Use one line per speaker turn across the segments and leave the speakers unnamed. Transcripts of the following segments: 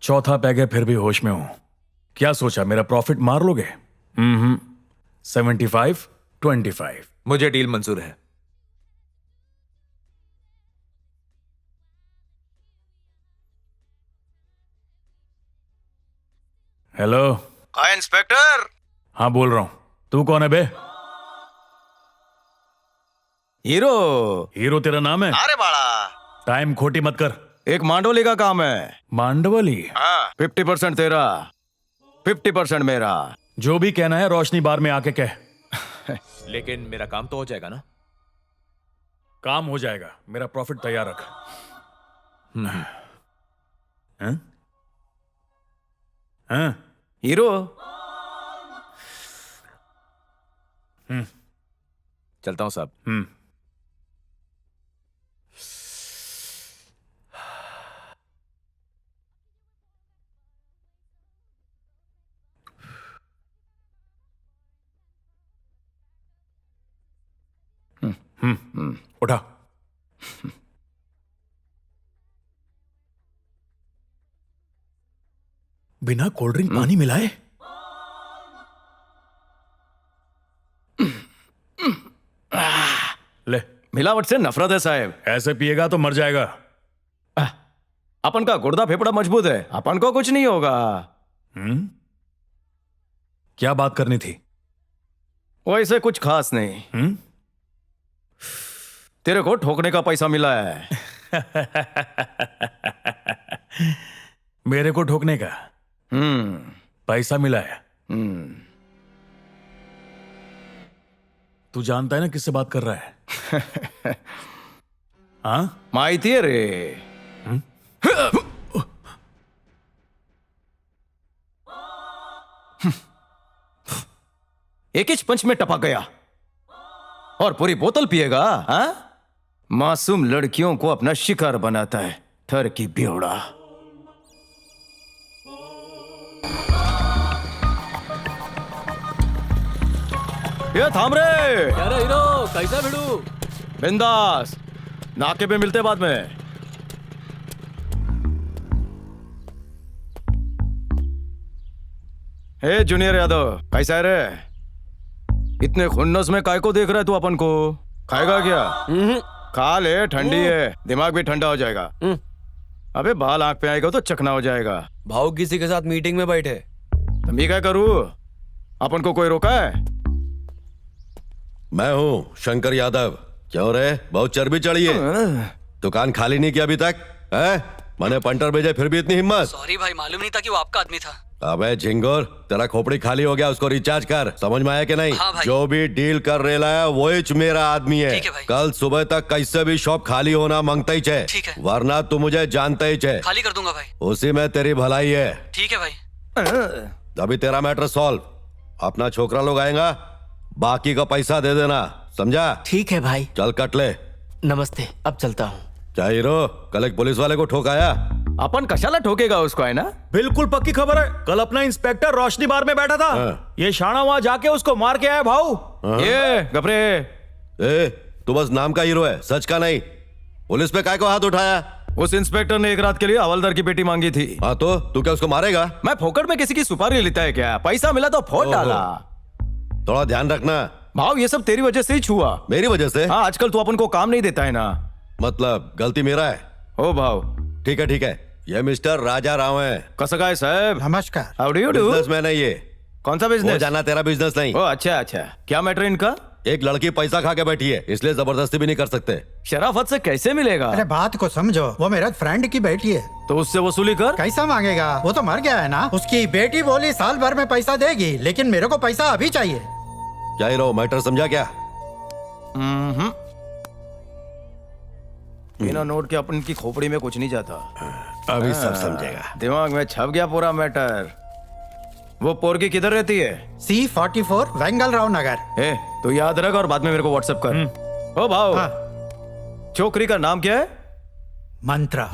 चौथा पैग है, फिर भी होश में हूं। क्या सोचा मेरा प्रॉफिट मार लोगे? 75-25।
मुझे डील मंजूर है।
हेलो।
हाँ इंस्पेक्टर।
हाँ बोल रहा हूं। तू कौन है बे?
हीरो।
हीरो तेरा नाम है?
अरे बाड़ा,
टाइम खोटी मत कर।
एक मांडोली का काम है।
मांडवली?
हाँ, 50% तेरा, 50% मेरा।
जो भी कहना है रोशनी बार में आके कह।
लेकिन मेरा काम तो हो जाएगा ना?
काम हो जाएगा, मेरा प्रॉफिट तैयार रख। हैं? हैं?
हीरो। चलता हूं साहब।
उठा। बिना कोल्ड ड्रिंक पानी मिलाए? ले।
मिलावट से नफरत है साहब।
ऐसे पिएगा तो मर जाएगा।
अपन का गुर्दा फेफड़ा मजबूत है, अपन को कुछ नहीं होगा।
क्या बात करनी थी?
वैसे कुछ खास नहीं। तेरे को ठोकने का पैसा मिला है।
मेरे को ठोकने का पैसा मिला है? तू जानता है ना किससे बात कर रहा है? हाँ,
माहिती है रे। एक ही पंच में टपक गया और पूरी बोतल पिएगा? हाँ? मासूम लड़कियों को अपना शिकार बनाता है, ठर की बेवड़ा। ये थाम रे।
अरे हीरो, कैसा भिड़ू?
बिंदास, नाके पे मिलते बाद में। हे जूनियर यादव, कैसा है रे? इतने खुन्नस में काय को देख रहा है तू अपन को? खाएगा क्या? खा ले, ठंडी है, दिमाग भी ठंडा हो जाएगा। अबे बाल आंख पे आएगा तो चकना हो जाएगा।
भाव किसी के साथ मीटिंग में बैठे।
तो मैं क्या करूं? अपन को कोई रोका है?
मैं हूँ शंकर यादव। क्यों रे, बहुत चर्बी चढ़ी है? दुकान खाली नहीं किया अभी तक है? मैंने पंटर भेजे फिर भी इतनी हिम्मत?
सॉरी भाई, मालूम नहीं था कि वो आपका आदमी था।
अबे झिंगोर, तेरा खोपड़ी खाली हो गया, उसको रिचार्ज कर। समझ में आया कि नहीं?
हाँ भाई।
जो भी डील कर रेला है वही मेरा आदमी है।
ठीक है भाई।
कल सुबह तक कैसे भी शॉप खाली होना मांगता ही चे,
ठीक है।
वरना तू मुझे जानता ही चे।
खाली कर दूंगा भाई।
उसी में तेरी भलाई है।
ठीक है भाई।
अभी तेरा मैटर सॉल्व। अपना छोकरा लोग आएगा, बाकी का पैसा दे देना, समझा?
ठीक है भाई।
चल कट ले।
नमस्ते, अब चलता हूँ।
क्या हीरो, कल एक पुलिस वाले को ठोकाया?
अपन कशाला ठोकेगा उसको, है ना?
बिल्कुल पक्की खबर है। कल अपना इंस्पेक्टर रोशनी बार में बैठा था। ये शाना वहां जाके उसको मार के आया भाऊ।
ये गपरे।
ए, तू बस नाम का हीरो है, सच का नहीं। पुलिस पे काय को हाथ उठाया?
उस इंस्पेक्टर ने एक रात के लिए हवलदार की बेटी मांगी थी।
हाँ तो तू क्या उसको मारेगा?
मैं फोकट में किसी की सुपारी लेता है क्या? पैसा मिला तो फोड़ डाला।
थोड़ा ध्यान रखना।
भाव ये सब तेरी वजह से ही छुआ।
मेरी वजह से?
हाँ, आजकल तू अपन को काम नहीं देता है ना।
मतलब गलती मेरा है?
ओ भाव।
ठीक है ठीक है, ये मिस्टर राजा राव है।
कसं काय साहब?
नमस्कार।
How do you do?
Businessman है ये।
कौन सा
वो
बिजनेस?
जाना तेरा बिजनेस नहीं।
ओ अच्छा अच्छा, क्या मैटर इनका?
एक लड़की पैसा खा के बैठी है, इसलिए जबरदस्ती भी नहीं कर सकते।
शराफत से कैसे मिलेगा?
अरे बात को समझो, वो मेरा फ्रेंड की बेटी है।
तो उससे वसूली कर।
कैसा मांगेगा? वो तो मर गया है ना। उसकी बेटी बोली साल भर में पैसा देगी, लेकिन मेरे को पैसा अभी चाहिए।
क्या हीरो, मैटर समझा क्या?
बिना नोट के अपन की खोपड़ी में कुछ नहीं जाता।
अभी सब समझेगा।
दिमाग में छप गया पूरा मैटर। वो पोरगी किधर रहती है?
C44 वेंगल राव नगर।
ए, तो याद रख और बाद में मेरे को व्हाट्सएप कर। ओ भाव,
हाँ।
छोकरी का नाम क्या है?
मंत्रा।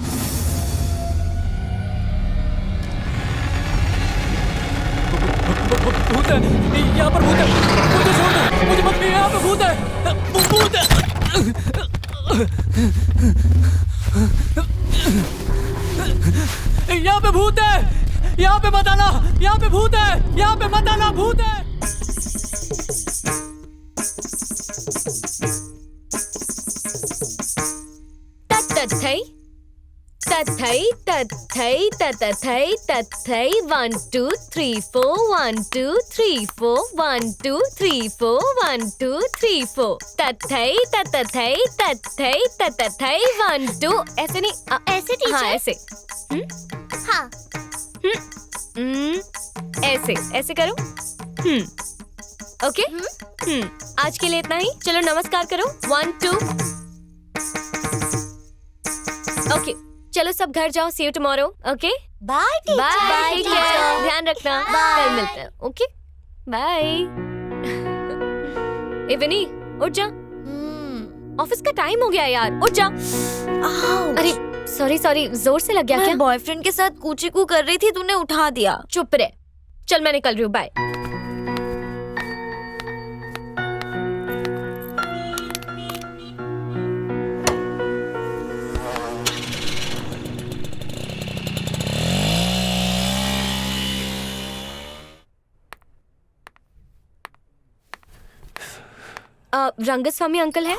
भूत है, यहाँ पर भूत है। मुझे छोड़ दो, मुझे मत, यहाँ पर भूत है। भूत है। यहाँ पे भूत है, यहाँ पे मत आना, यहाँ पे भूत है, यहाँ पे मत आना, भूत है।
तथई तथई तथई तथई तथई 1 2 3 4 1 2 3 4 1 2 3 4 1 2 3 4 तथई तथई तथई तथई 1 2 ऐसे नहीं
ऐसे टीचर?
हाँ ऐसे
हाँ।
ऐसे ऐसे करो ओके आज के लिए इतना ही। चलो नमस्कार करो 1 2 ओके चलो सब घर जाओ। See you tomorrow. Okay
bye teacher.
Bye take care.
Teacher.
ध्यान रखना।
Bye.
कल मिलते हैं। Okay bye. ए विनी उठ जा, ऑफिस का टाइम हो गया यार, उठ जा।
आओ।
अरे सॉरी सॉरी, जोर से लग गया क्या?
मैं बॉयफ्रेंड के साथ कूची कू कर रही थी, तूने उठा दिया।
चुप रहे। चल मैं निकल रही हूँ, बाय। रंगस्वामी अंकल है?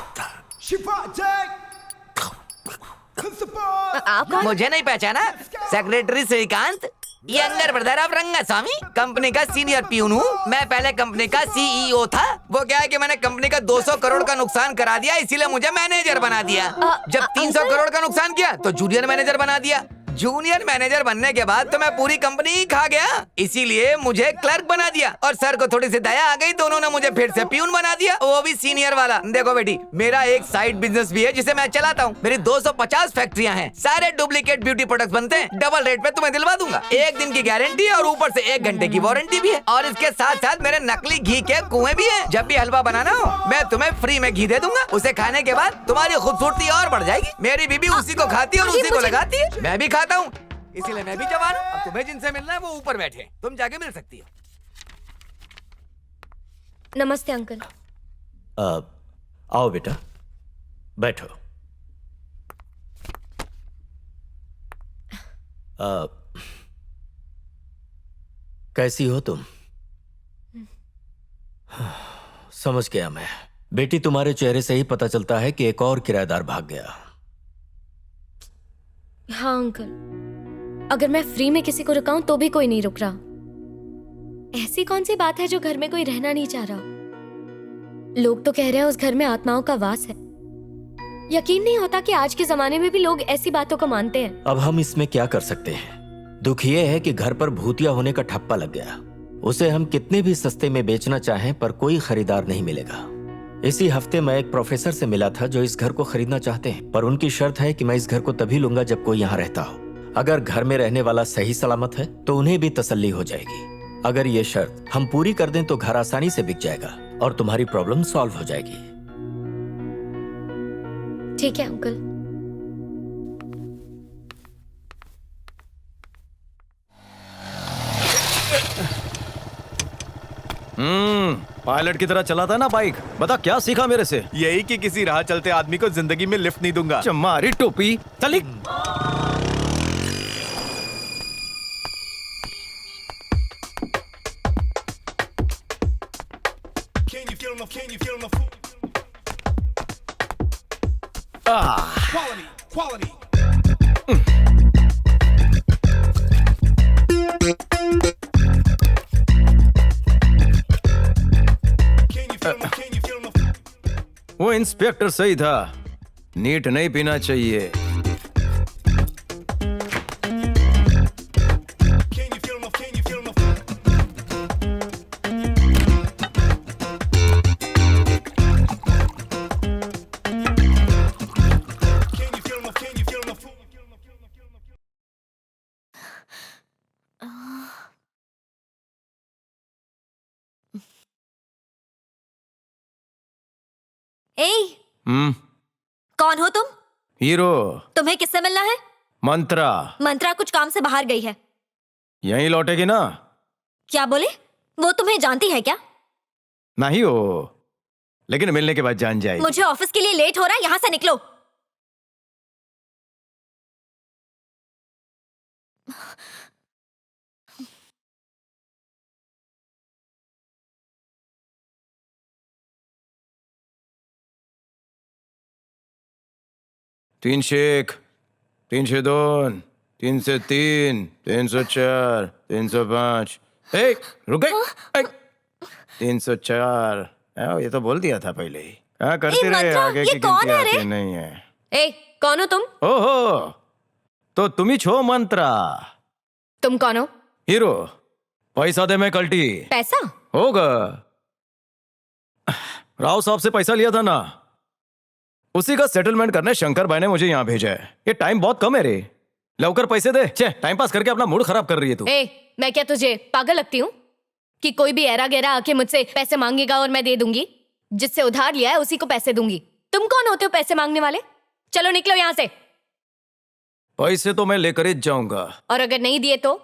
आप कौन?
मुझे नहीं पहचाना? Secretary Shrikant, younger brother of Rangaswamy, company का सीनियर प्यून हूँ। मैं पहले कंपनी का सीईओ था। वो क्या है कि मैंने कंपनी का 200 करोड़ का नुकसान करा दिया, इसीलिए मुझे मैनेजर बना दिया। जब 300 करोड़ का नुकसान किया तो जूनियर मैनेजर बना दिया। जूनियर मैनेजर बनने के बाद तो मैं पूरी कंपनी ही खा गया, इसीलिए मुझे क्लर्क बना दिया। और सर को थोड़ी सी दया आ गई तो उन्होंने मुझे फिर से प्यून बना दिया, वो भी सीनियर वाला। देखो बेटी, मेरा एक साइड बिजनेस भी है जिसे मैं चलाता हूँ। मेरी 250 फैक्ट्रियाँ हैं, सारे डुप्लीकेट ब्यूटी प्रोडक्ट्स बनते हैं। डबल रेट पे तुम्हें दिलवा दूंगा, 1 दिन की गारंटी और ऊपर से 1 घंटे की वारंटी भी है। और इसके साथ साथ मेरे नकली घी के कुएं भी हैं। जब भी हलवा बनाना हो मैं तुम्हें फ्री में घी दे दूंगा। उसे खाने के बाद तुम्हारी खूबसूरती और बढ़ जाएगी। मेरी बीबी उसी को खाती है और उसी को लगाती है। मैं भी खाता हूँ, इसीलिए मैं भी जवान हूँ। अब तुम्हें जिनसे मिलना है वो ऊपर बैठे हैं, तुम जाके मिल सकती हो।
नमस्ते अंकल।
आओ बेटा, बैठो। कैसी हो तुम? समझ गया मैं। बेटी, तुम्हारे चेहरे से ही पता चलता है कि एक और किराएदार भाग गया।
हाँ अंकल, अगर मैं फ्री में किसी को रुकाऊं तो भी कोई नहीं रुक रहा। ऐसी कौन सी बात है जो घर में कोई रहना नहीं चाह रहा? लोग तो कह रहे हैं उस घर में आत्माओं का वास है। यकीन नहीं होता कि आज के जमाने में भी लोग ऐसी बातों को मानते हैं।
अब हम इसमें क्या कर सकते हैं? दुख ये है कि घर पर भूतिया होने का ठप्पा लग गया। उसे हम कितने भी सस्ते में बेचना चाहें पर कोई खरीदार नहीं मिलेगा। इसी हफ्ते मैं एक प्रोफेसर से मिला था जो इस घर को खरीदना चाहते हैं, पर उनकी शर्त है कि मैं इस घर को तभी लूंगा जब कोई यहाँ रहता हो। अगर घर में रहने वाला सही सलामत है तो उन्हें भी तसल्ली हो जाएगी। अगर ये शर्त हम पूरी कर दें तो घर आसानी से बिक जाएगा और तुम्हारी प्रॉब्लम सॉल्व हो जाएगी।
ठीक है अंकल।
पायलट की तरह चलाता है ना बाइक। बता क्या सीखा मेरे से?
यही कि किसी राह चलते आदमी को जिंदगी में लिफ्ट नहीं दूंगा।
चमारी टोपी चली। वो इंस्पेक्टर सही था, नीट नहीं पीना चाहिए।
ए, कौन हो तुम?
हीरो।
तुम्हें किससे मिलना है?
मंत्रा।
मंत्रा कुछ काम से बाहर गई है।
यहीं लौटेगी ना?
क्या बोले? वो तुम्हें जानती है क्या?
नहीं हो, लेकिन मिलने के बाद जान जाएगी।
मुझे ऑफिस के लिए लेट हो रहा है, यहाँ से निकलो।
301, 302, 303, 304, 305. ए, रुक गई। 304। ये तो बोल दिया था पहले ही। हाँ करती रहे,
मंत्रा,
आगे
ये
की
कौन
गिनती
है रे?
आती नहीं है।
ए, कौन हो तुम?
ओहो, तो तुम ही छो मंत्रा।
तुम कौन हो?
हीरो, पैसा दे मैं कल्टी।
पैसा?
होगा। राव साहब से पैसा लिया था ना, उसी का सेटलमेंट करने शंकर भाई ने मुझे यहाँ भेजा है। ये टाइम बहुत कम है रे, लवकर पैसे दे। छे, टाइम पास करके अपना मूड खराब कर रही है तू।
ए, मैं क्या तुझे पागल लगती हूँ कि कोई भी ऐरा गैरा आके मुझसे पैसे मांगेगा और मैं दे दूंगी? जिससे उधार लिया है उसी को पैसे दूंगी। तुम कौन होते हो पैसे मांगने वाले? चलो निकलो यहाँ से।
पैसे तो मैं लेकर ही जाऊंगा।
और अगर नहीं दिए तो?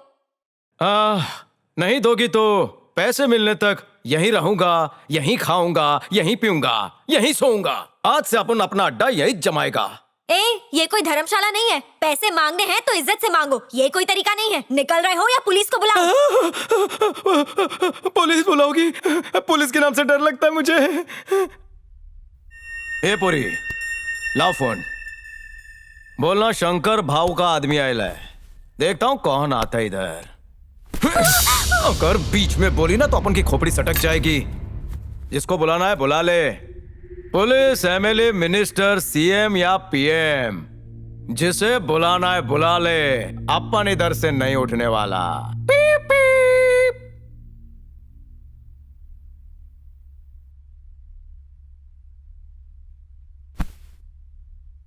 नहीं दोगी तो पैसे मिलने तक यहीं रहूंगा, यहीं खाऊंगा, यहीं पीऊंगा, यहीं सोऊंगा। आज से अपन अपना अड्डा यहीं जमाएगा।
ए, ये कोई धर्मशाला नहीं है। पैसे मांगने हैं तो इज्जत से मांगो, ये कोई तरीका नहीं है। निकल रहे हो या पुलिस को बुलाओ?
पुलिस बुलाओगी? पुलिस के नाम से डर लगता है मुझे। ए पुरी, लाओ फोन। बोलना शंकर भाव का आदमी आयल है। देखता हूं कौन आता है इधर। अगर बीच में बोली ना तो अपन की खोपड़ी सटक जाएगी। जिसको बुलाना है बुला ले। पुलिस, एमएलए, मिनिस्टर, सीएम या पीएम, जिसे बुलाना है बुला ले। अपन इधर से नहीं उठने वाला। पीप पीप।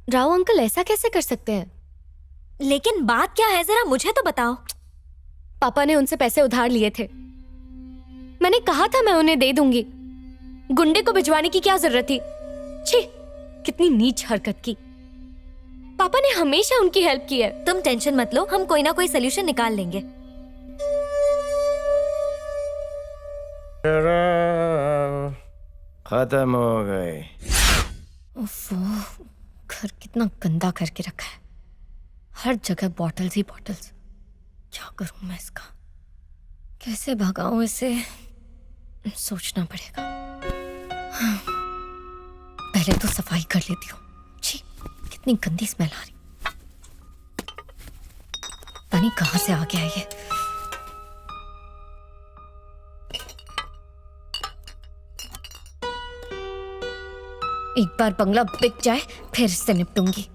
राव अंकल ऐसा कैसे कर सकते हैं?
लेकिन बात क्या है, जरा मुझे तो बताओ।
पापा ने उनसे पैसे उधार लिए थे। मैंने कहा था मैं उन्हें दे दूंगी। गुंडे को भिजवाने की क्या जरूरत थी? छी, कितनी नीच हरकत की। पापा ने हमेशा उनकी हेल्प की है।
तुम टेंशन मत लो, हम कोई ना कोई सोल्यूशन निकाल लेंगे।
खत्म हो गए।
ओफो, घर कितना गंदा करके रखा है। हर जगह बॉटल्स ही बॉटल्स। क्या करूं मैं इसका? कैसे भगाऊं इसे? सोचना पड़ेगा। हाँ। पहले तो सफाई कर लेती हूँ। छी, कितनी गंदी स्मेल आ रही। पता नहीं कहाँ से आ गया ये। एक बार बंगला बिक जाए फिर इससे निपटूंगी।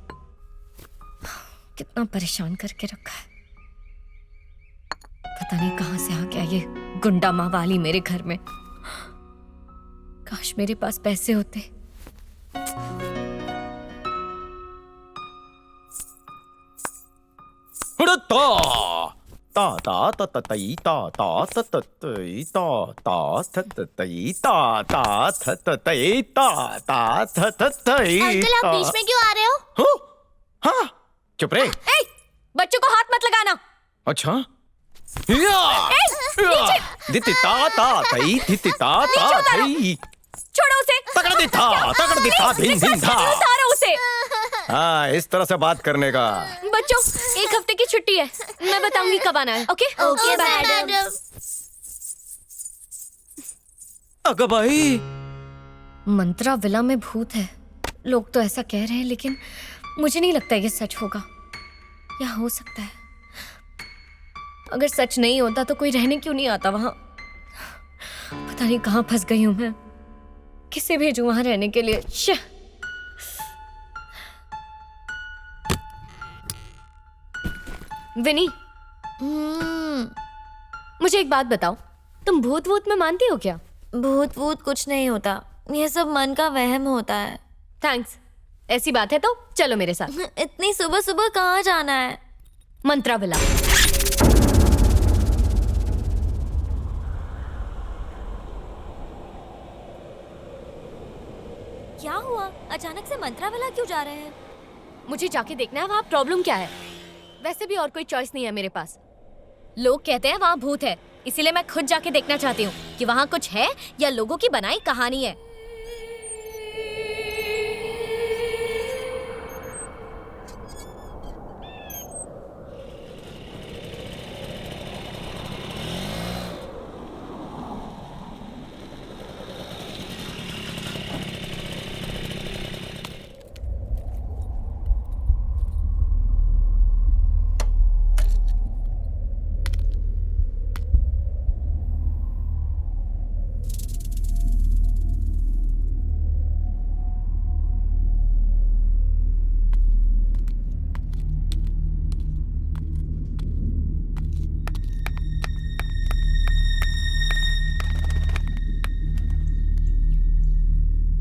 कितना परेशान करके रखा है। पता नहीं कहां से आ गया ये गुंडा मावाली मेरे घर में। काश मेरे पास पैसे होते। अंकल आप बीच में क्यों आ रहे हो?
हाँ, चुप रहे।
बच्चों को हाथ मत लगाना।
अच्छा,
छोड़ो उसे। उतारो उसे।
हाँ, इस तरह से बात करने का।
बच्चों, एक हफ्ते की छुट्टी है। मैं बताऊंगी कब आना है। Okay
okay madam.
अगर भाई
मंत्रा विला में भूत है। लोग तो ऐसा कह रहे हैं, लेकिन मुझे नहीं लगता ये सच होगा। या हो सकता है। अगर सच नहीं होता तो कोई रहने क्यों नहीं आता वहां? पता नहीं कहां फंस गई हूं मैं। किसे भेजूं वहां रहने के लिए? विनी, मुझे एक बात बताओ, तुम भूत वूत में मानती हो क्या?
भूत वूत कुछ नहीं होता, ये सब मन का वहम होता है।
थैंक्स। ऐसी बात है तो चलो मेरे साथ।
इतनी सुबह सुबह कहाँ जाना है?
मंत्रा विला।
क्या हुआ? अचानक से मंत्रा विला क्यों जा रहे हैं?
मुझे जाके देखना है वहाँ प्रॉब्लम क्या है। वैसे भी और कोई चॉइस नहीं है मेरे पास। लोग कहते हैं वहाँ भूत है, इसीलिए मैं खुद जाके देखना चाहती हूँ कि वहाँ कुछ है या लोगों की बनाई कहानी है।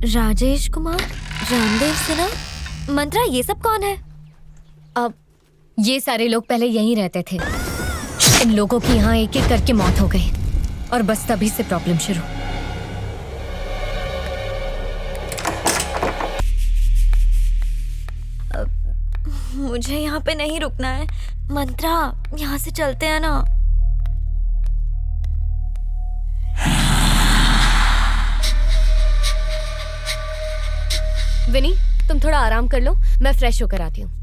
राजेश कुमार, रामदेव सिन्हा, मंत्रा, ये सब कौन है?
अब ये सारे लोग पहले यहीं रहते थे। इन लोगों की यहाँ एक एक करके मौत हो गई और बस तभी से प्रॉब्लम शुरू।
मुझे यहाँ पे नहीं रुकना है। मंत्रा, यहाँ से चलते हैं ना।
विनी, तुम थोड़ा आराम कर लो, मैं फ्रेश होकर आती हूँ।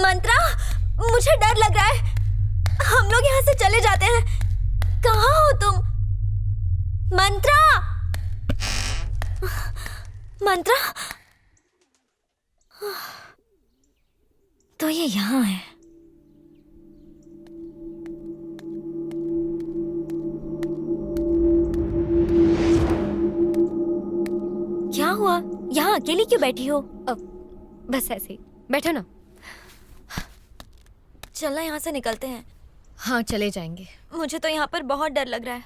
मंत्रा, मुझे डर लग रहा है। हम लोग यहाँ से चले जाते हैं। कहाँ हो तुम? मंत्रा, मंत्रा, तो ये यहाँ है। क्या हुआ? यहाँ अकेली क्यों बैठी हो?
बस ऐसे ही बैठो ना।
चलना, यहाँ से निकलते हैं।
हाँ, चले जाएंगे।
मुझे तो यहाँ पर बहुत डर लग रहा है।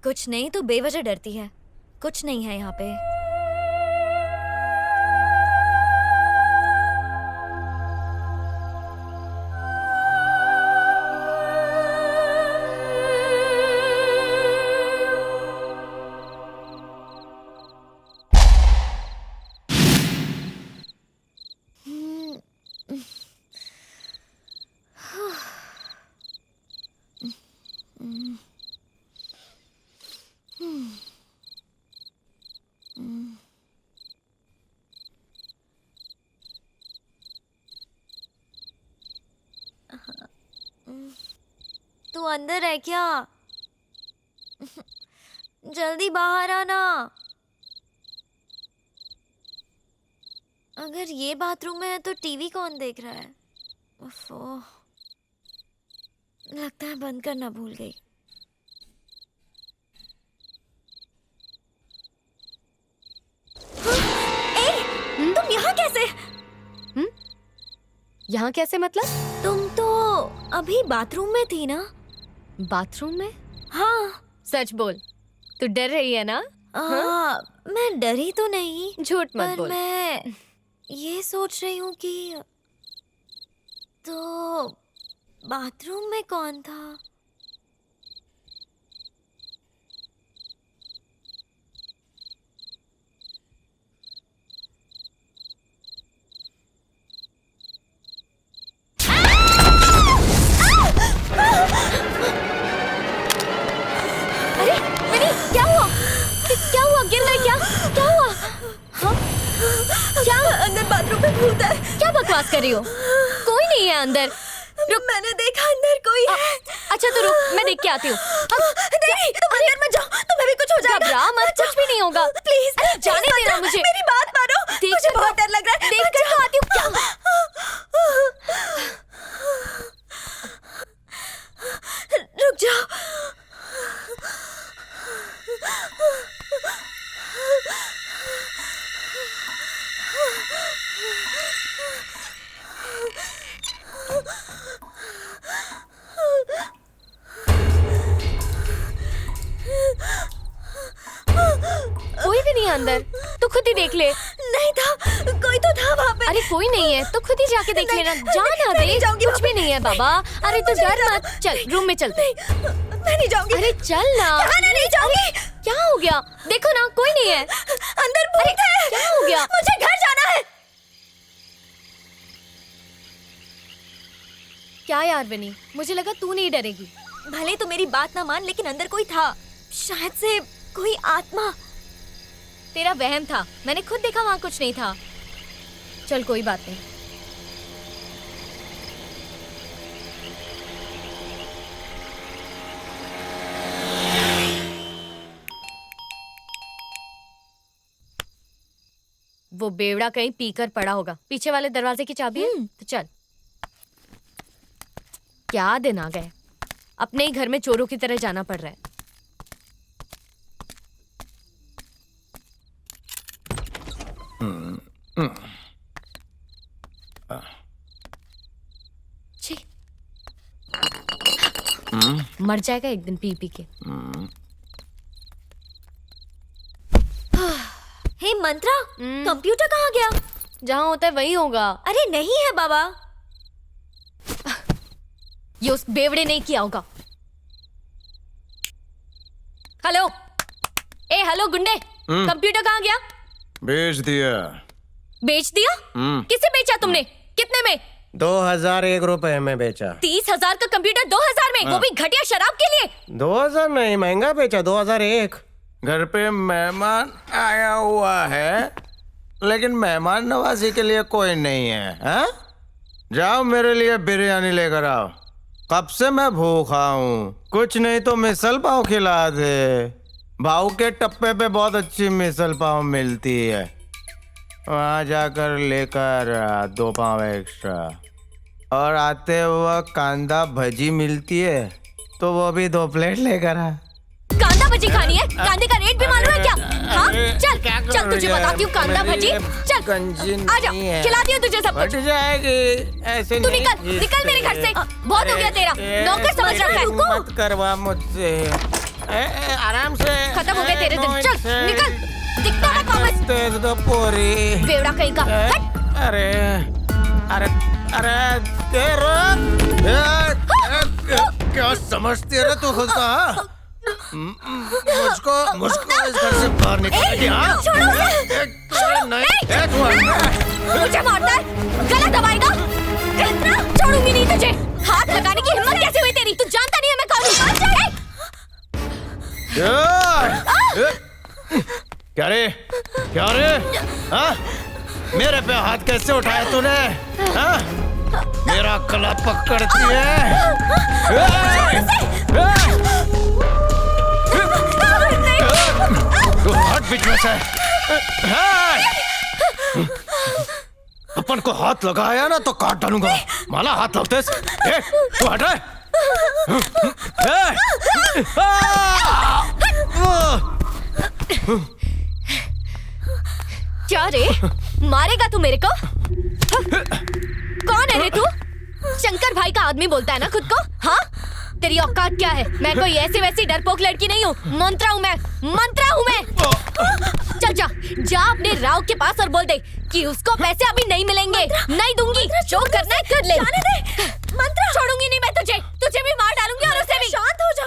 कुछ नहीं तो बेवजह डरती है। कुछ नहीं है यहाँ पे। तू अंदर है क्या? जल्दी बाहर आना। अगर ये बाथरूम में है तो टीवी कौन देख रहा है? ओफो, लगता है बंद करना भूल गई। तुम यहाँ कैसे?
यहाँ कैसे मतलब?
तुम तो अभी बाथरूम में थी ना?
बाथरूम में?
हाँ।
सच बोल, तू डर रही है ना?
मैं डरी तो नहीं।
झूठ मत बोल।
मैं ये सोच रही हूँ कि तो बाथरूम में कौन था?
अरे विनी, क्या हुआ? क्या हुआ? गिर गई क्या? क्या हुआ? हाँ? क्या?
अंदर बाथरूम में भूत है।
क्या बकवास कर रही हो? कोई नहीं है अंदर।
रुक, मैंने देखा अंदर कोई है।
अच्छा तो रुक, मैं देख के आती हूँ।
नहीं, तुम अंदर मत जाओ, तुम्हें भी कुछ हो जाएगा।
घबरा मत, कुछ भी नहीं होगा।
प्लीज
जाने देना मुझे।
मेरी बात मानो। मुझे बहुत डर लग रहा है।
देख कर तो आती हूँ। क्या?
रुक जाओ।
अंदर, तू खुद ही देख ले।
नहीं था, कोई तो था वहाँ पे।
अरे कोई नहीं है, तो खुद ही जाके देख लेना। जा ना दे, कुछ भी नहीं है बाबा। अरे तू डर मत, चल रूम में चलते।
मैं नहीं जाऊंगी।
अरे चल ना।
नहीं जाऊंगी।
क्या हो गया? देखो ना, कोई नहीं है
अंदर। भूत है।
क्या हो गया?
मुझे घर जाना है।
क्या यार विनी, मुझे लगा तू नहीं डरेगी।
भले तो मेरी बात ना मान, लेकिन अंदर कोई था, शायद से कोई आत्मा।
तेरा वहम था, मैंने खुद देखा वहाँ कुछ नहीं था। चल कोई बात नहीं। वो बेवड़ा कहीं पीकर पड़ा होगा। पीछे वाले दरवाजे की चाबी है, तो चल। क्या दिन आ गए, अपने ही घर में चोरों की तरह जाना पड़ रहा है। छी, मर जाएगा एक दिन पी पी के।
हे मंत्रा, कंप्यूटर कहाँ गया?
जहाँ होता है वही होगा।
अरे नहीं है बाबा,
ये उस बेवड़े ने किया होगा। हेलो, ए हेलो गुंडे, कंप्यूटर कहाँ गया?
बेच दिया।
बेच दिया? किसे बेचा तुमने? कितने में?
2001 रुपए में बेचा।
30,000 का कंप्यूटर 2000 में, वो भी घटिया शराब के लिए।
2000 नहीं, महंगा बेचा, 2001।
घर पे मेहमान आया हुआ है, लेकिन मेहमान नवाजी के लिए कोई नहीं है। हा? जाओ मेरे लिए बिरयानी लेकर आओ। कब से मैं भूखा हूँ। कुछ नहीं तो मिसल पाव खिला दे। भाऊ के टप्पे पे बहुत अच्छी मिसल पाव मिलती है, वहाँ जाकर लेकर 2 पाव एक्स्ट्रा। और आते हुआ कांदा भजी मिलती है, तो वो भी 2 प्लेट लेकर आ।
कांदा भजी खानी है? कांदे का रेट भी मालूम है क्या? हाँ चल चल, तुझे बताती हूँ कांदा भजी। चल आ जा, खिलाती हूँ तुझे सब कुछ।
जाएगी ऐसे।
तू निकल निकल मेरे घर से, बहुत हो गया तेरा। नौकर समझ रखा है।
मत करवा मुझसे, आराम से।
खत्म हो गए तेरे दिन, चल निकल। दिखता है कॉमर्स
तेज दो पूरी
बेवड़ा कहीं का।
अरे अरे अरे तेरा
क्या समझती है तू खुद का? मुझको इस घर से बाहर निकालेगी?
मुझे मारता है, गला दबाएगा। छोड़ूंगी नहीं तुझे। हाथ लगाने की हिम्मत कैसे हुई तेरी? तू जानता नहीं है मैं कौन हूँ।
क्या रे हाँ? मेरे पे हाथ कैसे उठाया तूने? हाँ? मेरा गला पकड़ती है। हट बीच में से। अपन को हाथ लगाया ना तो काट डालूंगा। माला हाथ लगते तू हट रहा।
क्या रे, मारेगा तू मेरे को? कौन है रे तू? शंकर भाई का आदमी बोलता है ना खुद को? हाँ, तेरी औकात क्या है? मैं कोई ऐसी वैसी डरपोक लड़की नहीं हूँ। मंत्रा हूँ मैं। चल जा जा अपने राव के पास और बोल दे कि उसको पैसे अभी नहीं मिलेंगे। नहीं दूंगी, जो करना है कर ले।
मंत्रा,
छोड़ूंगी नहीं मैं तुझे। तुझे भी मार डालूंगी और उसे भी।
शांत हो जा।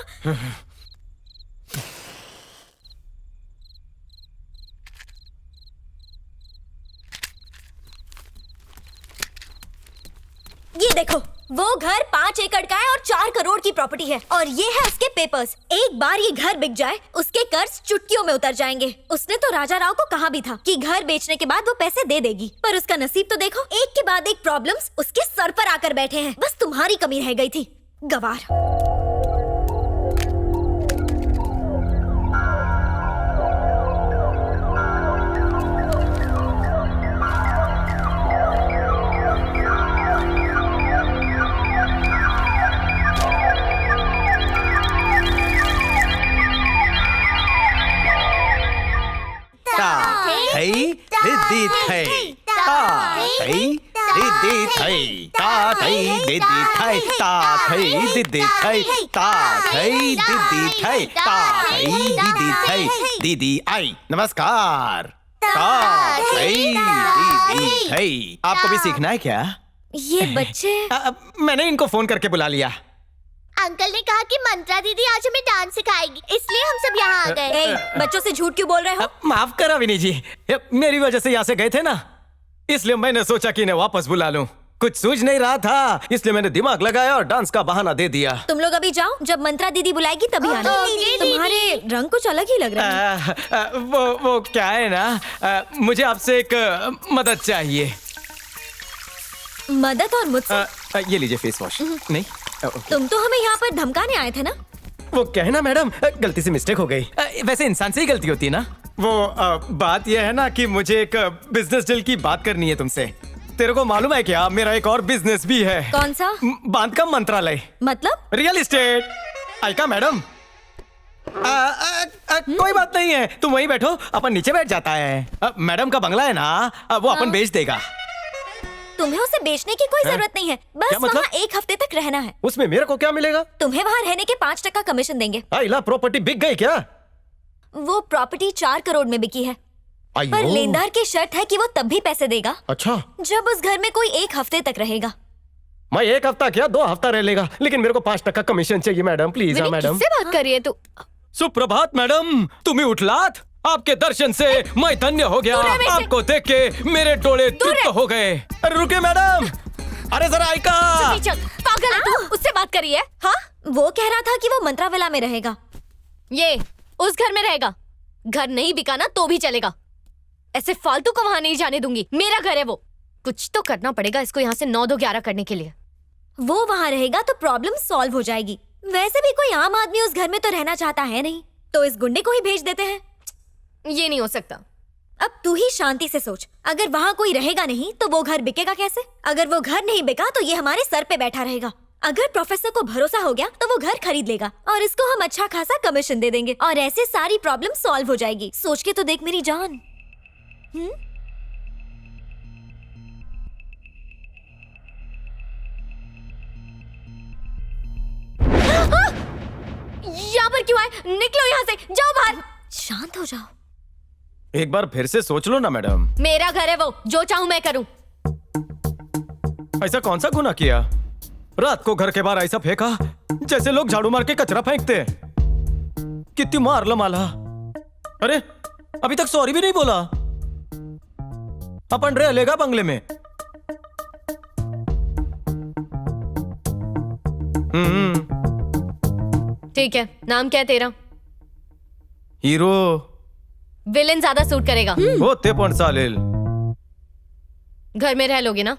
ये देखो, वो घर 5 एकड़ का है और 4 करोड़ की प्रॉपर्टी है, और ये है उसके पेपर्स। एक बार ये घर बिक जाए, उसके कर्ज चुटकियों में उतर जाएंगे। उसने तो राजा राव को कहा भी था कि घर बेचने के बाद वो पैसे दे देगी, पर उसका नसीब तो देखो, एक के बाद एक प्रॉब्लम्स उसके सर पर आकर बैठे हैं। बस तुम्हारी कमी रह गई थी, गवार।
रिद्धि थई ता थई दीदी थई ता थई दीदी थई ता थई दीदी थई ता थई दीदी थई दीदी आई नमस्कार ता थई दीदी थई। आपको भी सीखना है क्या?
ये बच्चे
मैंने इनको फोन करके बुला लिया।
अंकल ने कहा कि मंत्रा दीदी आज हमें डांस सिखाएगी, इसलिए हम सब यहाँ आ गए।
बच्चों से झूठ क्यों बोल रहे हो?
माफ करा विनी जी, मेरी वजह से यहाँ से गए थे ना, इसलिए मैंने सोचा कि इन्हें वापस बुला लूं। कुछ सूझ नहीं रहा था, इसलिए मैंने दिमाग लगाया और डांस का बहाना दे दिया।
तुम लोग अभी जाओ, जब मंत्रा दीदी बुलाएगी तभी आना। तुम्हारे रंग कुछ अलग ही लग रहा है।
वो क्या है ना, मुझे आपसे एक मदद चाहिए।
मदद? और मुझसे?
ये लीजिए फेस वॉश। नहीं
तुम तो हमें यहाँ पर धमकाने आए थे ना?
वो क्या है ना मैडम, गलती से मिस्टेक हो गई। वैसे इंसान से ही गलती होती है ना। वो बात ये है ना कि मुझे एक बिजनेस डील की बात करनी है तुमसे। तेरे को मालूम है क्या, मेरा एक और बिजनेस भी है।
कौन सा?
बांध का मंत्रालय।
मतलब?
Real estate. आइका मैडम, कोई बात नहीं है, तुम वहीं बैठो, अपन नीचे बैठ जाता है। मैडम का बंगला है ना, वो अपन बेच देगा।
तुम्हें उसे बेचने की कोई जरूरत नहीं है, बस
मतलब?
वहाँ 1 हफ्ते तक रहना है।
उसमें मेरे को क्या मिलेगा?
तुम्हें वहाँ रहने के 5% कमीशन देंगे।
आइला प्रॉपर्टी बिक गई क्या?
वो प्रॉपर्टी 4 करोड़ में बिकी है, पर लेनदार की शर्त है कि वो तब भी पैसे देगा
अच्छा,
जब उस घर में कोई 1 हफ्ते तक रहेगा।
मैं 1 हफ्ता क्या 2 हफ्ता रह लेगा, लेकिन मेरे को 5% कमीशन चाहिए मैडम, प्लीज। मैडम
किससे बात कर रही है तू?
सुप्रभात मैडम, तुम्हें उठलात, आपके दर्शन से मैं धन्य हो गया। आपको देख के मेरे डोले तृप्त हो गए। अरे रुके मैडम, अरे जरा आइका।
पागल है तू, उससे बात करी है? हाँ,
वो कह रहा था कि वो मंत्राविला में रहेगा।
ये उस घर में रहेगा। घर नहीं बिका ना तो भी चलेगा, ऐसे फालतू को वहां नहीं जाने दूंगी। मेरा घर है वो। कुछ तो करना पड़ेगा इसको यहाँ से 9-2-11 करने के लिए।
वो वहाँ रहेगा तो प्रॉब्लम सॉल्व हो जाएगी। वैसे भी कोई आम आदमी उस घर में तो रहना चाहता है नहीं, तो इस गुंडे को ही भेज देते हैं।
ये नहीं हो सकता।
अब तू ही शांति से सोच, अगर वहाँ कोई रहेगा नहीं तो वो घर बिकेगा कैसे? अगर वो घर नहीं बिका तो ये हमारे सर पे बैठा रहेगा। अगर प्रोफेसर को भरोसा हो गया तो वो घर खरीद लेगा और इसको हम अच्छा खासा कमीशन दे देंगे और ऐसे सारी प्रॉब्लम सॉल्व हो जाएगी। सोच के तो देख मेरी जान।
यहाँ पर क्यों आए? निकलो यहाँ से, जाओ बाहर।
शांत हो जाओ।
एक बार फिर से सोच लो ना मैडम।
मेरा घर है वो, जो चाहूं मैं करूं।
ऐसा कौन सा गुनाह किया? रात को घर के बाहर ऐसा फेंका जैसे लोग झाड़ू मार के कचरा फेंकते। कितनी मार लो माला। अरे अभी तक सॉरी भी नहीं बोला। अपन रह लेगा बंगले में।
ठीक है, नाम क्या है तेरा?
हीरो।
विलेन ज्यादा सूट करेगा।
होते पंचालेल।
घर में रह लोगे ना?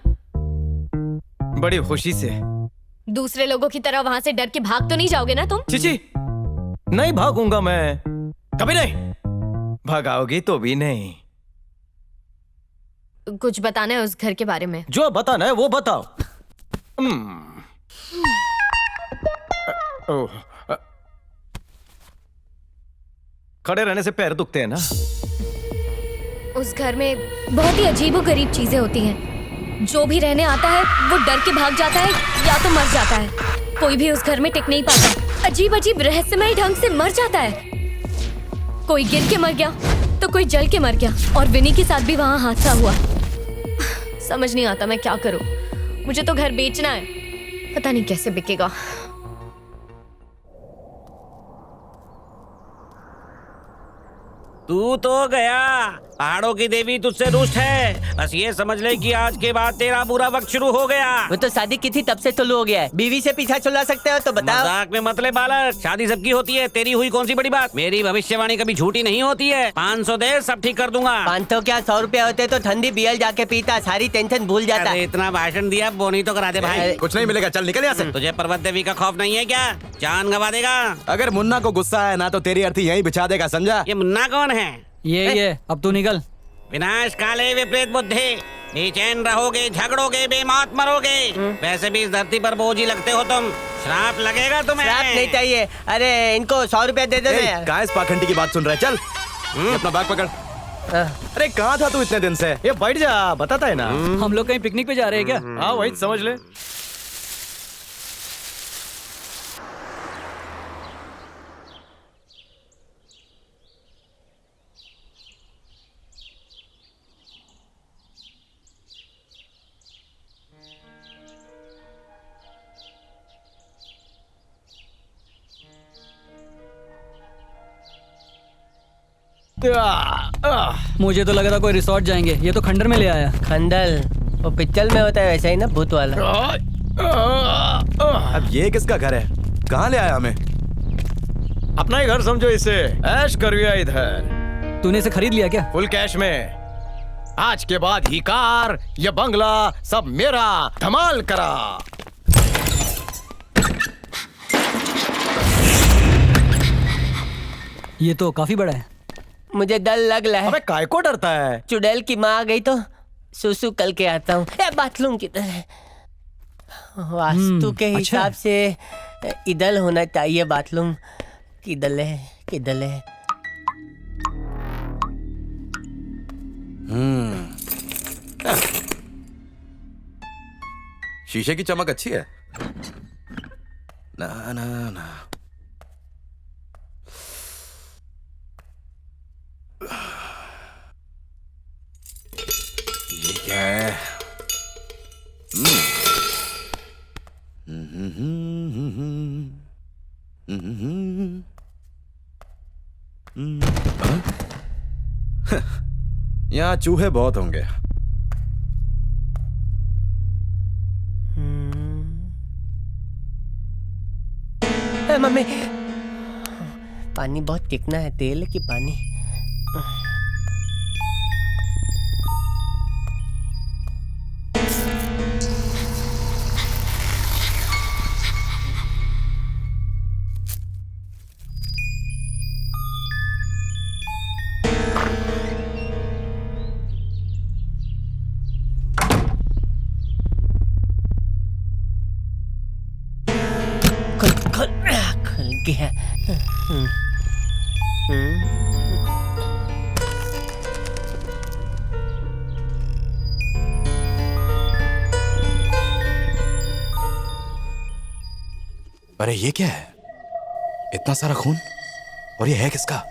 बड़ी खुशी से।
दूसरे लोगों की तरह वहां से डर के भाग तो नहीं जाओगे ना तुम?
चीची, नहीं भागूंगा मैं, कभी नहीं। भागाओगी तो भी नहीं।
कुछ बताना है उस घर के बारे में?
जो बताना है वो बताओ। खड़े रहने से पैर दुखते हैं ना।
उस घर में बहुत ही अजीबोगरीब चीजें होती हैं। जो भी रहने आता है वो डर के भाग जाता है या तो मर जाता है। कोई भी उस घर में टिक नहीं पाता। अजीब अजीब रहस्यमय ढंग से मर जाता है। कोई गिर के मर गया तो कोई जल के मर गया। और विनी के साथ भी वहां हादसा हुआ। समझ नहीं आता मैं क्या करूं। मुझे तो घर बेचना है, पता नहीं कैसे बिकेगा।
तू तो गया, पहाड़ों की देवी तुझसे रुष्ट है। बस ये समझ ले कि आज के बाद तेरा बुरा वक्त शुरू हो गया।
वो तो शादी की थी तब से टुल्लू हो गया है। बीवी से पीछा छुड़ा सकते हो तो बताओ।
मजाक में मत ले बालक, शादी सबकी होती है, तेरी हुई कौन सी बड़ी बात। मेरी भविष्यवाणी कभी झूठी नहीं होती है। 500 दे, सब ठीक कर दूंगा।
500 क्या 100 रुपया होते तो ठंडी बियल जाके पीता, सारी टेंशन भूल जाता।
इतना भाषण दिया, बोनी तो करा दे भाई।
कुछ नहीं मिलेगा, चल निकल यहाँ से।
तुझे पर्वत देवी का खौफ नहीं है क्या? जान गवा देगा।
अगर मुन्ना को गुस्सा है ना तो तेरी अर्थी यहीं बिछा देगा, समझा?
ये मुन्ना कौन है?
ये अब तू निकल।
विनाश काले विपरीत बुद्धि, बेचैन रहोगे, झगड़ोगे, बेमौत मरोगे। वैसे भी इस धरती पर बोझ ही लगते हो तुम। श्राप लगेगा तुम्हें।
श्राप नहीं चाहिए। अरे इनको 100 रुपया दे दो।
का इस पाखंडी की बात सुन रहा है? चल अपना बैग पकड़।
अरे कहाँ था तू इतने दिन से? ये बैठ जा, बताता है ना।
हम लोग कहीं पिकनिक पे जा रहे हैं क्या?
हाँ वही समझ ले।
मुझे तो लगा था कोई रिसोर्ट जाएंगे, ये तो खंडर में ले आया।
खंडल वो पिक्चर में होता है वैसा ही ना, भूत वाला।
अब ये किसका घर है? कहाँ ले आया हमें?
अपना ही घर समझो इसे। ऐश करिए इधर।
तूने इसे खरीद लिया क्या?
फुल कैश में। आज के बाद ही कार या बंगला सब मेरा। धमाल करा।
ये तो काफी बड़ा है।
मुझे डर लग रहा है।
अबे काय को डरता है?
चुड़ैल की माँ आ गई तो सुसु कल के आता हूँ। बाथरूम किधर है? वास्तु के हिसाब से इधर होना चाहिए बाथरूम। किधर है? किधर है?
शीशे की चमक अच्छी है ना ना ना। ये क्या है? यहाँ चूहे बहुत होंगे।
मम्मी पानी बहुत चिकना है, तेल की पानी। खुल गया।
अरे ये क्या है? इतना सारा खून, और ये है किसका?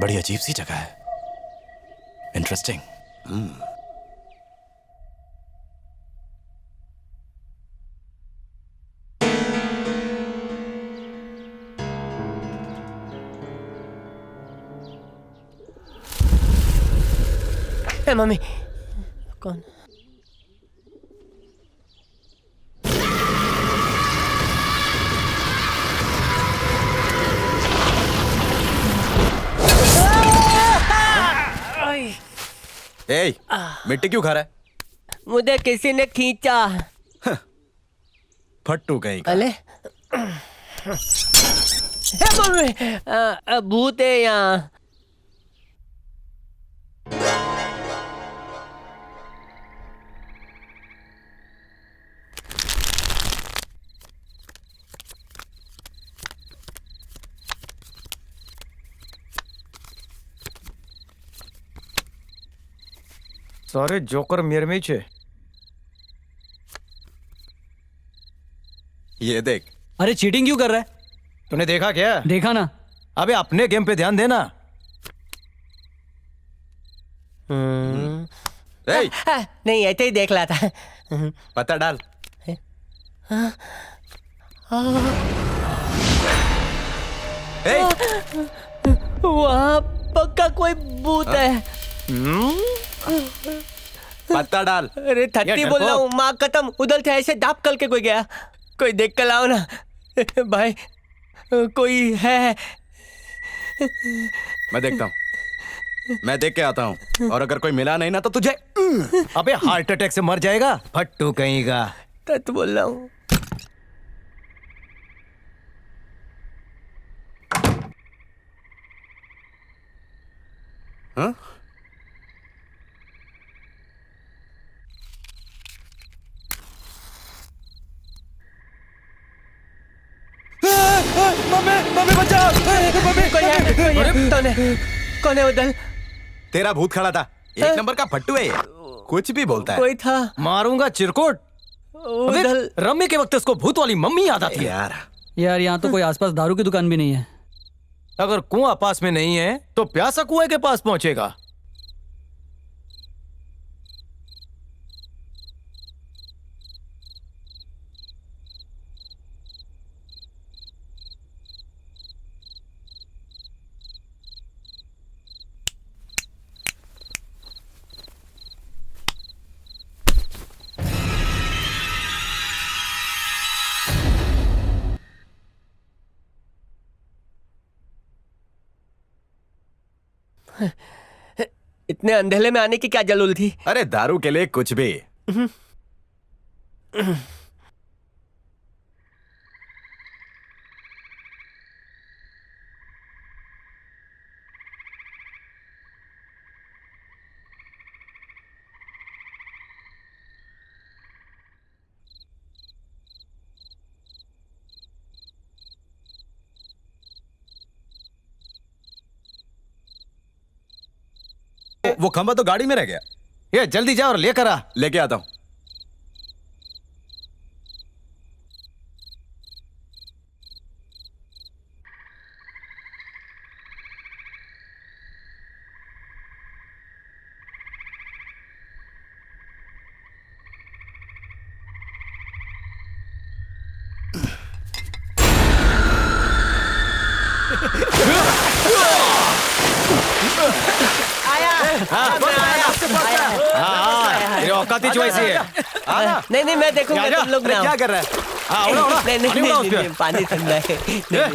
बड़ी अजीब सी जगह है। इंटरेस्टिंग।
मम्मी कौन?
ए, मिट्टी क्यों खा रहा है?
मुझे किसी ने खींचा।
फट्टू कहीं का।
अले मम्मी भूत है यहाँ।
सारे जोकर मेरे में ही छे।
ये देख।
अरे चीटिंग क्यों कर रहा है?
तूने देखा क्या?
देखा ना।
अबे अपने गेम पे ध्यान देना।
नहीं ऐसे ही देख रहा था।
पता डाल।
वहाँ पक्का कोई भूत है।
पता डाल।
अरे थट्टी बोल रहा हूँ। माँ कसम उधर से ऐसे दाप करके कोई गया। कोई देख कर लाओ ना भाई, कोई है।
मैं देखता हूँ। मैं देख के आता हूँ, और अगर कोई मिला नहीं ना तो तुझे
अबे हार्ट अटैक से मर जाएगा फट्टू कहीं का।
सच बोल रहा हूँ।
हाँ?
मम्मी बचाओ। मम्मी कौन है? कौन है उधर?
तेरा भूत खड़ा था। एक नंबर का फट्टू है ये, कुछ भी बोलता है।
कोई था।
मारूंगा चिरकुट। अबे, रम्मी के वक्त उसको भूत वाली मम्मी याद आती है।
यार यहाँ तो कोई आसपास दारू की दुकान भी नहीं है।
अगर कुआं पास में नहीं है तो प्यासा कुएं के पास पहुंचेगा।
इतने अंधेले में आने की क्या जरूरत थी?
अरे दारू के लिए कुछ भी। वो खंबा तो गाड़ी में रह गया।
ये जल्दी जा और लेकर आ।
लेके आता हूं।
तेरी औकात ही वैसी है।
नहीं नहीं, मैं देखूंगा तुम लोग
क्या कर रहा है?
नहीं, पानी ठंडा है।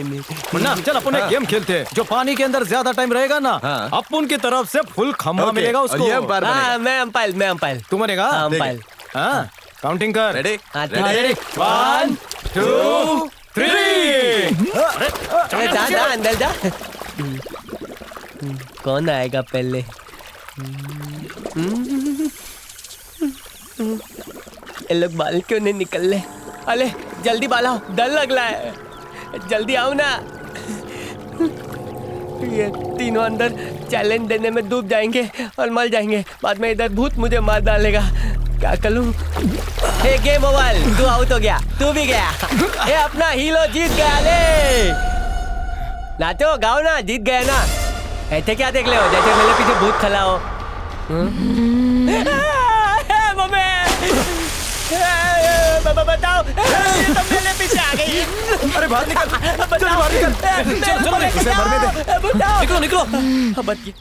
मुन्ना चल अपन एक गेम खेलते हैं। जो पानी के अंदर ज्यादा टाइम रहेगा ना, अपन की तरफ से फुल खंबा मिलेगा उसको।
मैं अंपायर।
तू मरेगा?
अंपायर।
हाँ, काउंटिंग कर।
रेडी?
1 2 3।
जा अंदर जा। कौन आएगा पहले? ये लोग बाल क्यों नहीं निकल रहे? अरे जल्दी बाल आओ, डर लग रहा है। जल्दी आओ ना। ये तीनों अंदर चैलेंज देने में डूब जाएंगे और मर जाएंगे। बाद में इधर भूत मुझे मार डालेगा। क्या करूं? हे गेम ओवर, तू आउट हो गया, तू भी गया। ये अपना हीरो जीत गया। ले नाचो गाओ ना, जीत गया ना। ऐसे क्या देख ले हो जैसे मेरे पीछे भूत खड़ा हो। बताओ, ये तो मेरे पीछे आ गई।
अरे बाहर निकल, चल बाहर निकल। चलो निकलो।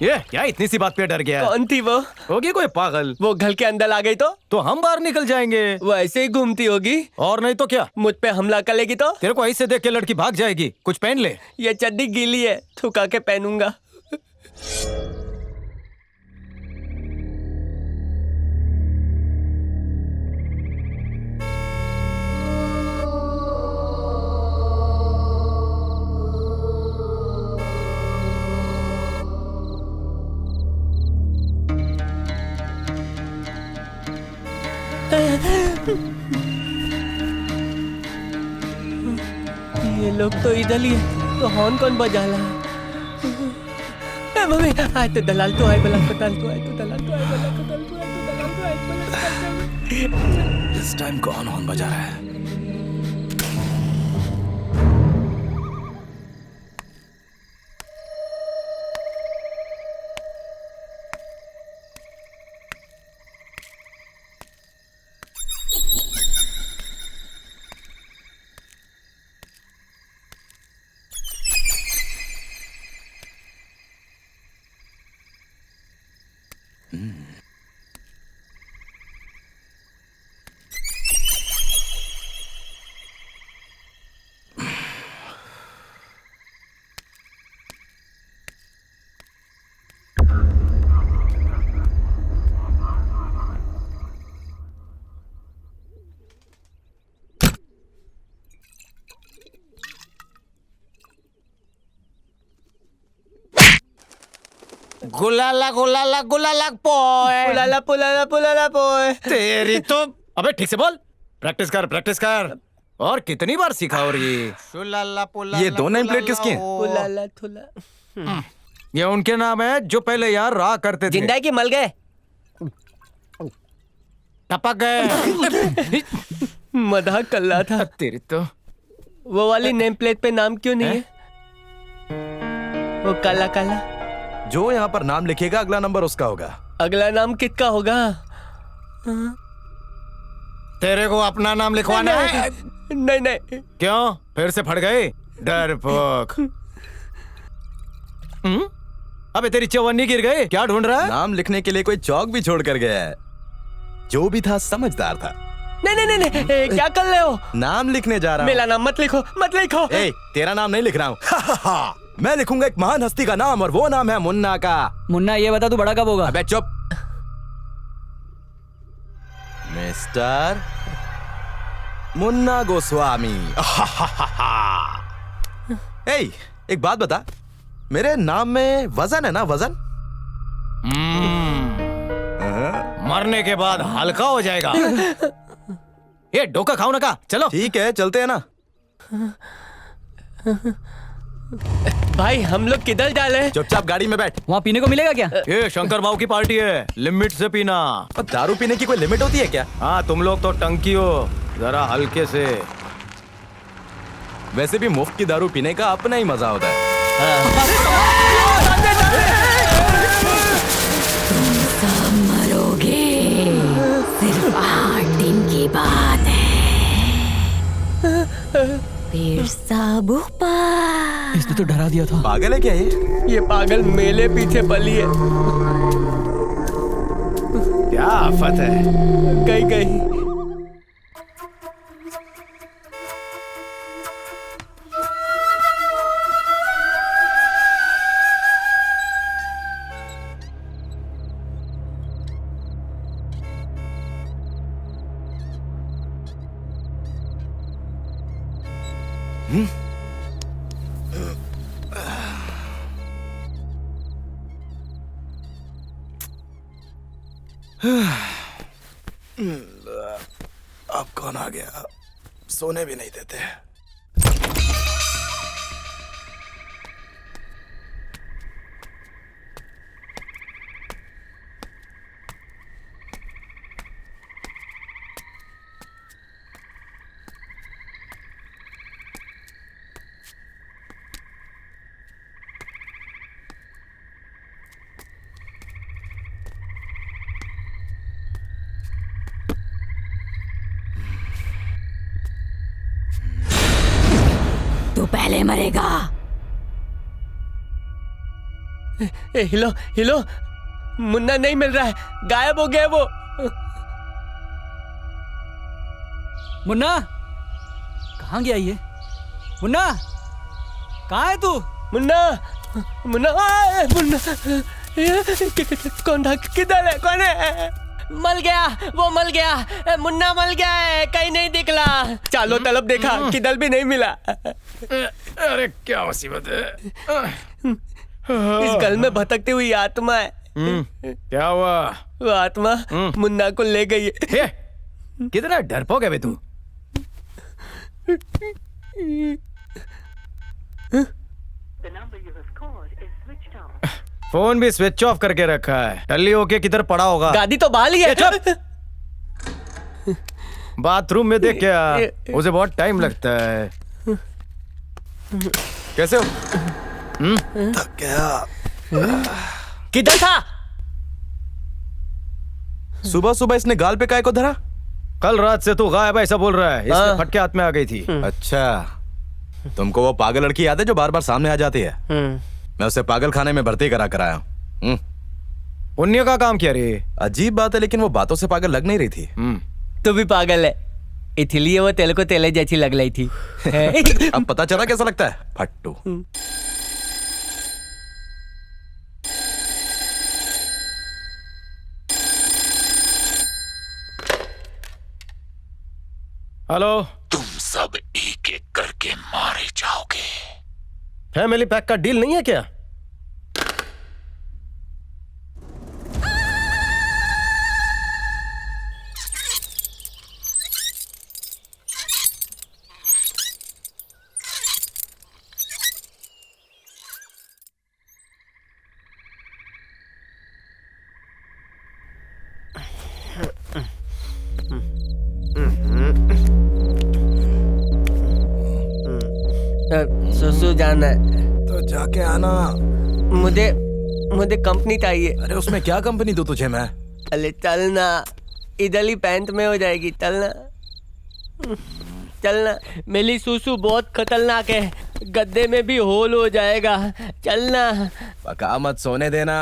ये क्या इतनी सी बात पे डर गया?
कौन थी वो?
होगी कोई पागल।
वो घर के अंदर आ गई तो
हम बाहर निकल जाएंगे।
वो ऐसे ही घूमती होगी।
और नहीं तो क्या?
मुझ पे हमला करेगी तो?
तेरे को ऐसे देख के लड़की भाग जाएगी। कुछ पहन ले।
ये चड्डी गीली है, थुका के पहनूंगा। ये लोग तो इधर ही है, तो हॉर्न कौन बजा रहा है? मम्मी आए तो दलाल तो आए, दलाल तो आए, तो दलाल तो आए, दलाल तो आए, दलाल तो आए।
इस टाइम कौन हॉर्न बजा रहा है?
गुलाला गुलाला गुलाला पोय।
पुलाला पोय।
तेरी तो। अबे ठीक से बोल। प्रैक्टिस कर। और कितनी बार सिखा? और ये
ये दो नेम प्लेट किसकी हैं?
पुलाला थुला।
ये उनके नाम है जो पहले यहाँ रहा करते थे।
जिंदा की मल गए,
टपक गए।
मजाक कर रहा था।
तेरी तो
वो वाली नेम प्लेट पे नाम क्यों नहीं है? वो काला काला।
जो यहाँ पर नाम लिखेगा अगला नंबर उसका होगा।
अगला नाम किसका होगा?
तेरे को अपना नाम लिखवाना है?
नहीं नहीं।
क्यों, फिर से फट गए? डरपोक। अबे तेरी चवन्नी गिर गई, क्या ढूंढ रहा है?
नाम लिखने के लिए कोई चौक भी छोड़ कर गया है। जो भी था समझदार था।
नहीं नहीं नहीं, नहीं। क्या कर रहे हो?
नाम लिखने जा रहा हूँ।
मेरा नाम मत लिखो, मत लिखो।
ए, तेरा नाम नहीं लिख रहा हूँ। मैं लिखूंगा एक महान हस्ती का नाम, और वो नाम है मुन्ना का।
मुन्ना ये बता तू बड़ा कब होगा?
अबे चुप। मिस्टर मुन्ना गोस्वामी। ए, एक बात बता, मेरे नाम में वजन है ना? वजन
मरने के बाद हल्का हो जाएगा। ये डोका खाओ ना का। चलो
ठीक है, चलते हैं ना।
भाई हम लोग किधर जा रहे हैं?
चुपचाप गाड़ी में बैठ।
वहाँ पीने को मिलेगा क्या?
ये शंकर बाबू की पार्टी है, लिमिट से पीना।
दारू पीने की कोई लिमिट होती है क्या?
हाँ, तुम लोग तो टंकी हो, जरा हल्के से।
वैसे भी मुफ्त की दारू पीने का अपना ही मजा होता है।
सब मरोगे, सिर्फ 8 दिन की बात है। फिर सब ऊपर।
इसने तो डरा दिया था।
पागल है क्या ये
पागल मेले पीछे पली है।
क्या आफत है।
गई गई।
अब कौन आ गया? सोने भी नहीं देते।
तू पहले मरेगा।
हिलो हिलो, मुन्ना नहीं मिल रहा है, गायब हो गया वो।
मुन्ना कहाँ गया ये? मुन्ना कहाँ है तू?
मुन्ना मुन्ना मुन्ना, कौन था? किधर है? कौन है? मल गया, वो मल गया। मुन्ना मल गया है, कहीं नहीं दिखला। चालो तलब देखा, किधर भी नहीं मिला।
अरे क्या मुसीबत है।
इस गल में भटकती हुई आत्मा है।
क्या हुआ?
वो आत्मा मुन्ना को ले गई है।
कितना डरपोक है बे तू। फोन भी स्विच ऑफ करके रखा है। टल्ली होके किधर पड़ा होगा?
गाड़ी तो बाहर ही है।
बाथरूम में देख क्या, उसे बहुत टाइम लगता है।
कैसे हो? थक गया।
किधर था?
सुबह सुबह इसने गाल पे काय को धरा?
कल रात से तू गायब ऐसा बोल रहा है। इसने फटके हाथ में आ गई थी।
अच्छा, तुमको वो पागल लड़की याद है जो बार बार सामने आ जाती है? मैं उसे पागल खाने में भर्ती करा कर आया हूँ।
पुण्य का काम किया रे।
अजीब बात है, लेकिन वो बातों से पागल लग नहीं रही थी।
तू भी पागल है, इसलिए वो तेल को तेले जैसी लग रही थी।
अब पता चला कैसा लगता है फट्टू।
हेलो।
तुम सब एक एक करके मारे जाओगे।
फैमिली पैक का डील नहीं है क्या?
सुसु जाना है।
तो जाके आना।
मुझे कंपनी चाहिए।
अरे उसमें क्या कंपनी दूं तुझे मैं?
अरे चलना, इधर ही पैंट में हो जाएगी, चलना चलना। मेरी सुसु बहुत खतरनाक है, गद्दे में भी होल हो जाएगा, चलना।
पका मत सोने देना।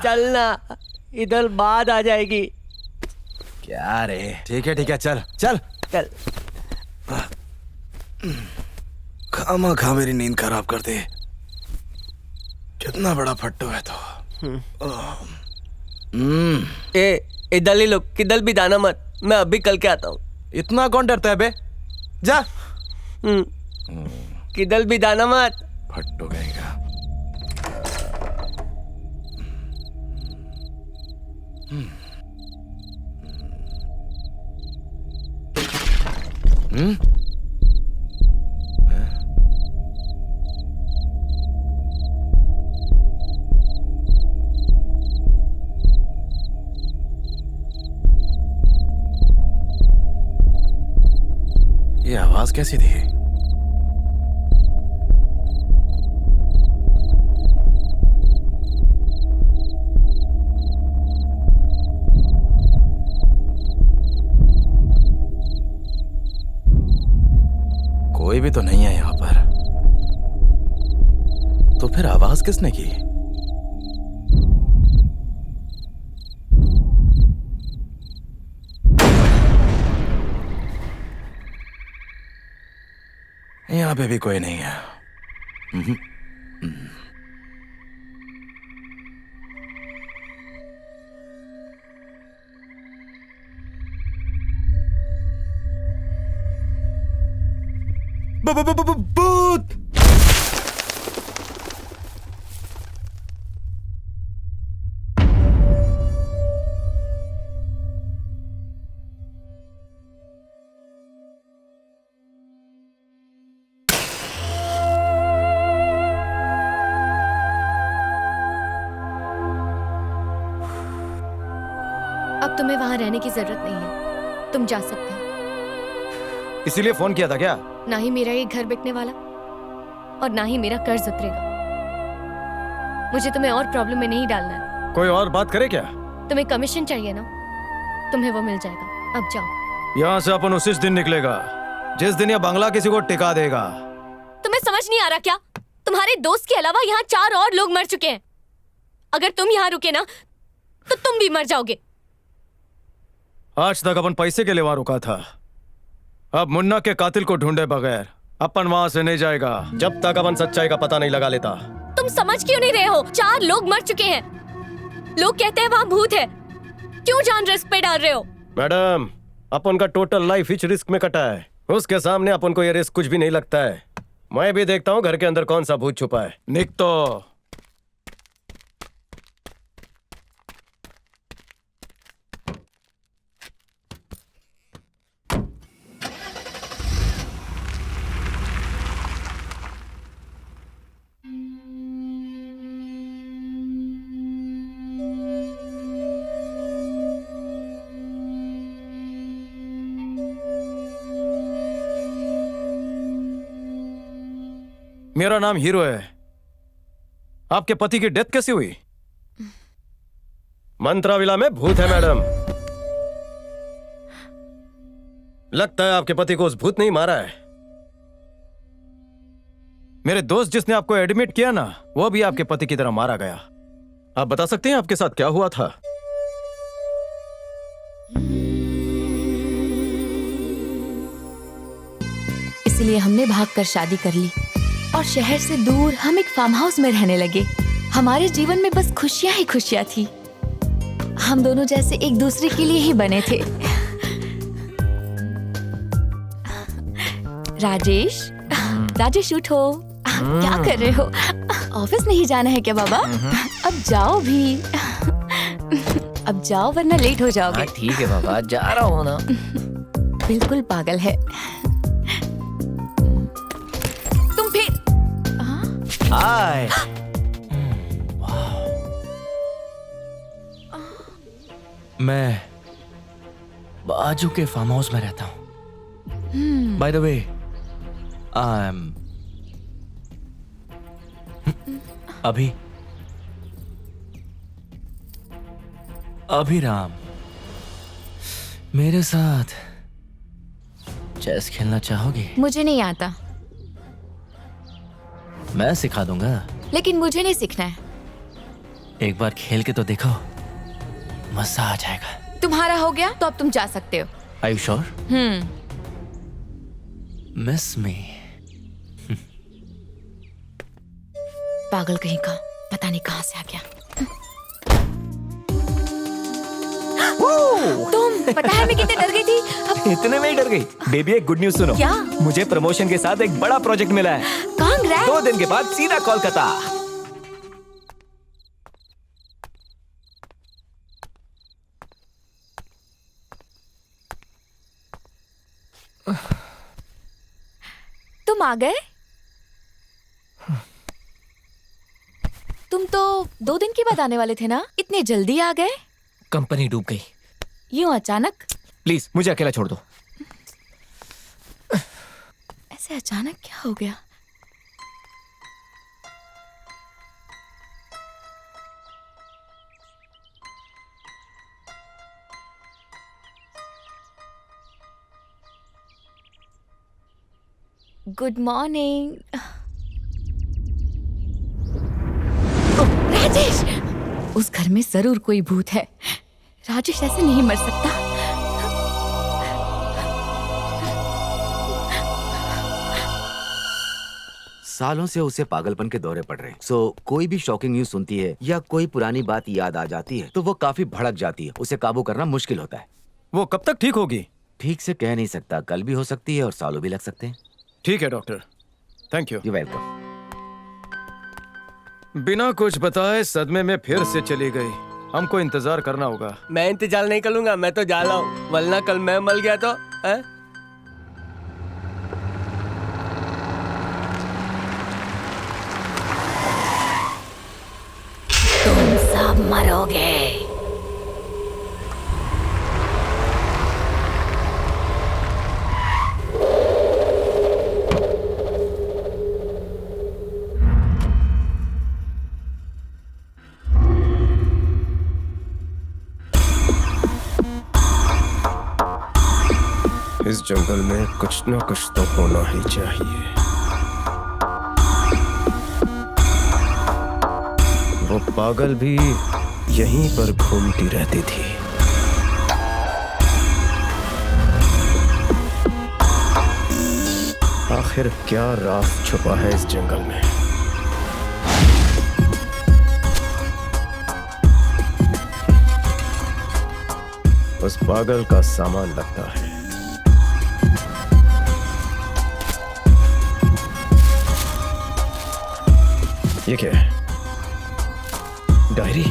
चलना, इधर बाद आ जाएगी।
क्या रे? ठीक है चल चल
चल।
खामा खा मेरी नींद खराब कर दे। कितना बड़ा फट्टू है तो।
इधर ही लो, किधर भी जाना मत, मैं अभी कल के आता हूँ।
इतना कौन डरता है बे? जा।
किधर भी जाना मत।
फट्टू गएगा। ये आवाज कैसी थी? कोई भी तो नहीं है यहाँ पर। तो फिर आवाज किसने की? यहाँ पे भी कोई नहीं है। भूत!
अब तुम्हें वहां रहने की जरूरत नहीं है, तुम जा सकते हो।
इसीलिए फोन किया था क्या?
ना ही मेरा ये घर बिकने वाला और ना ही मेरा कर्ज उतरेगा। मुझे तुम्हें और प्रॉब्लम में नहीं डालना है।
कोई और बात करे क्या?
तुम्हें कमीशन चाहिए ना, तुम्हें वो मिल जाएगा। अब जाओ।
यहाँ से अपन उसी दिन निकलेगा जिस दिन ये बंगला किसी को टिका देगा।
तुम्हें समझ नहीं आ रहा क्या? तुम्हारे दोस्त के अलावा यहाँ 4 और लोग मर चुके हैं। अगर तुम यहाँ रुके ना तो तुम भी मर जाओगे।
आज तक अपन पैसे के लिए वहां रुका था, अब मुन्ना के कातिल को ढूंढे बगैर अपन वहां से नहीं जाएगा जब तक अपन सच्चाई का पता नहीं लगा लेता।
तुम समझ क्यों नहीं रहे हो? 4 लोग मर चुके हैं। लोग कहते हैं वहां भूत है, क्यों जान रिस्क पे डाल रहे हो?
मैडम, अपन का टोटल लाइफ ही रिस्क में कटा है, उसके सामने अपन को ये रिस्क कुछ भी नहीं लगता है। मैं भी देखता हूँ घर के अंदर कौन सा भूत छुपा है। निक तो मेरा नाम हीरो है। आपके पति की डेथ कैसे हुई? मंत्राविला में भूत है मैडम। लगता है आपके पति को उस भूत ने ही मारा है। मेरे दोस्त जिसने आपको एडमिट किया ना, वो भी आपके पति की तरह मारा गया। आप बता सकते हैं आपके साथ क्या हुआ था?
इसलिए हमने भागकर शादी कर ली और शहर से दूर हम एक फार्म हाउस में रहने लगे। हमारे जीवन में बस खुशियां ही खुशियां थी। हम दोनों जैसे एक दूसरे के लिए ही बने थे। राजेश, राजेश उठो। क्या कर रहे हो? ऑफिस नहीं जाना है क्या बाबा? अब जाओ भी। अब जाओ वरना लेट हो जाओगे।
ठीक है बाबा, जा रहा हूँ ना।
बिल्कुल पागल है तुम। फिर
हाय। मैं बाजू के फार्म हाउस में रहता हूँ। बाय द वे, अभिराम, मेरे साथ चेस खेलना चाहोगे?
मुझे नहीं आता,
मैं सिखा दूंगा।
लेकिन मुझे नहीं सीखना है।
एक बार खेल के तो देखो, मजा आ जाएगा।
तुम्हारा हो गया तो अब तुम जा सकते हो।
Are you sure? Miss me.
पागल कहीं का, पता नहीं कहां से आ गया। तुम पता है मैं कितने डर गई थी।
इतने में ही डर गई? बेबी एक गुड न्यूज सुनो।
क्या?
मुझे प्रमोशन के साथ एक बड़ा प्रोजेक्ट मिला है।
कांग्रेस।
2 दिन के बाद सीधा कोलकाता।
तुम आ गए? तुम तो 2 दिन के बाद आने वाले थे ना, इतने जल्दी आ गए?
कंपनी डूब गई।
यूं अचानक?
प्लीज मुझे अकेला छोड़ दो।
ऐसे अचानक क्या हो गया? Good morning. राजेश, उस घर में जरूर कोई भूत है। राजेश ऐसे नहीं मर सकता।
सालों से उसे पागलपन के दौरे पड़ रहे हैं। सो कोई भी शॉकिंग न्यूज सुनती है या कोई पुरानी बात याद आ जाती है तो वो काफी भड़क जाती है। उसे काबू करना मुश्किल होता है।
वो कब तक ठीक होगी?
ठीक से कह नहीं सकता, कल भी हो सकती है और सालों भी लग सकते हैं।
ठीक है doctor, thank you.
You welcome.
बिना कुछ बताए सदमे में फिर से चली गई। हमको इंतजार करना होगा।
मैं इंतजार नहीं करूंगा, मैं तो जा रहा हूँ, वरना कल मैं मर गया तो है?
तुम सब मरोगे।
इस जंगल में कुछ न कुछ तो होना ही चाहिए। वो पागल भी यहीं पर घूमती रहती थी। आखिर क्या राज छुपा है इस जंगल में? उस पागल का सामान लगता है। ये क्या है? डायरी?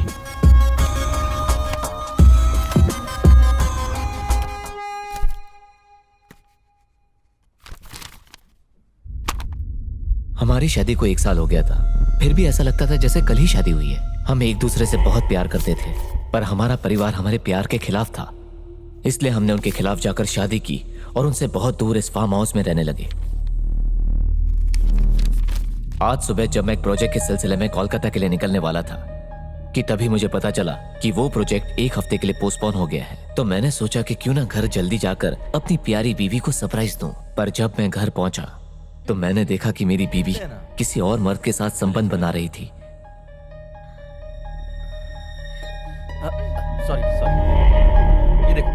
हमारी शादी को 1 साल हो गया था, फिर भी ऐसा लगता था जैसे कल ही शादी हुई है। हम एक दूसरे से बहुत प्यार करते थे, पर हमारा परिवार हमारे प्यार के खिलाफ था। इसलिए हमने उनके खिलाफ जाकर शादी की और उनसे बहुत दूर इस फार्म हाउस में रहने लगे। आज सुबह जब मैं एक प्रोजेक्ट के सिलसिले में कोलकाता के लिए निकलने वाला था कि तभी मुझे पता चला कि वो प्रोजेक्ट 1 हफ्ते के लिए पोस्टपोन हो गया है। तो मैंने सोचा कि क्यों ना घर जल्दी जाकर अपनी प्यारी बीवी को सरप्राइज दूं। पर जब मैं घर पहुंचा तो मैंने देखा कि मेरी बीवी किसी और मर्द के साथ संबंध बना रही थी। सॉरी, ये देखो।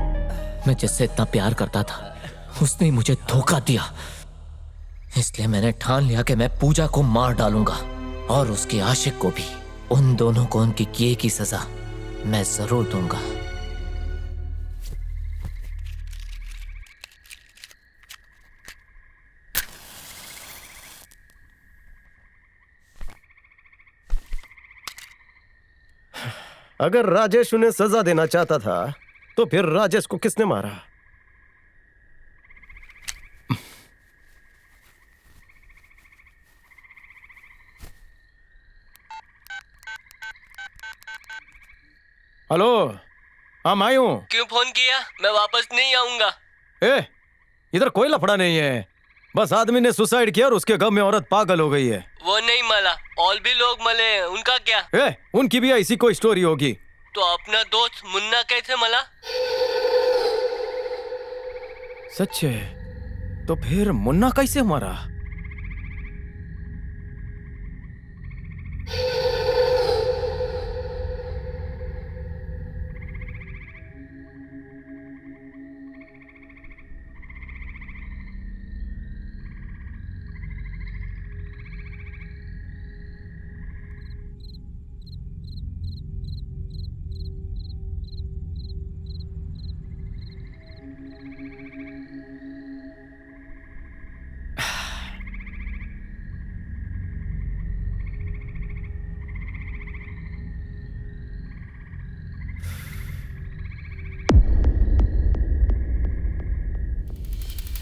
मैं जिससे इतना प्यार करता था उसने मुझे धोखा दिया। इसलिए मैंने ठान लिया कि मैं पूजा को मार डालूंगा और उसके आशिक को भी। उन दोनों को उनके किए की सजा मैं जरूर दूंगा।
अगर राजेश उन्हें सजा देना चाहता था तो फिर राजेश को किसने मारा? हेलो, हाँ मैं हूं।
क्यों फोन किया? मैं वापस नहीं आऊंगा।
इधर कोई लफड़ा नहीं है। बस आदमी ने सुसाइड किया और उसके गम में औरत पागल हो गई है।
वो नहीं मला, और भी लोग मले हैं, उनका क्या?
उनकी भी ऐसी कोई स्टोरी होगी।
तो अपना दोस्त मुन्ना कैसे मला?
सच है? तो फिर मुन्ना कैसे मरा?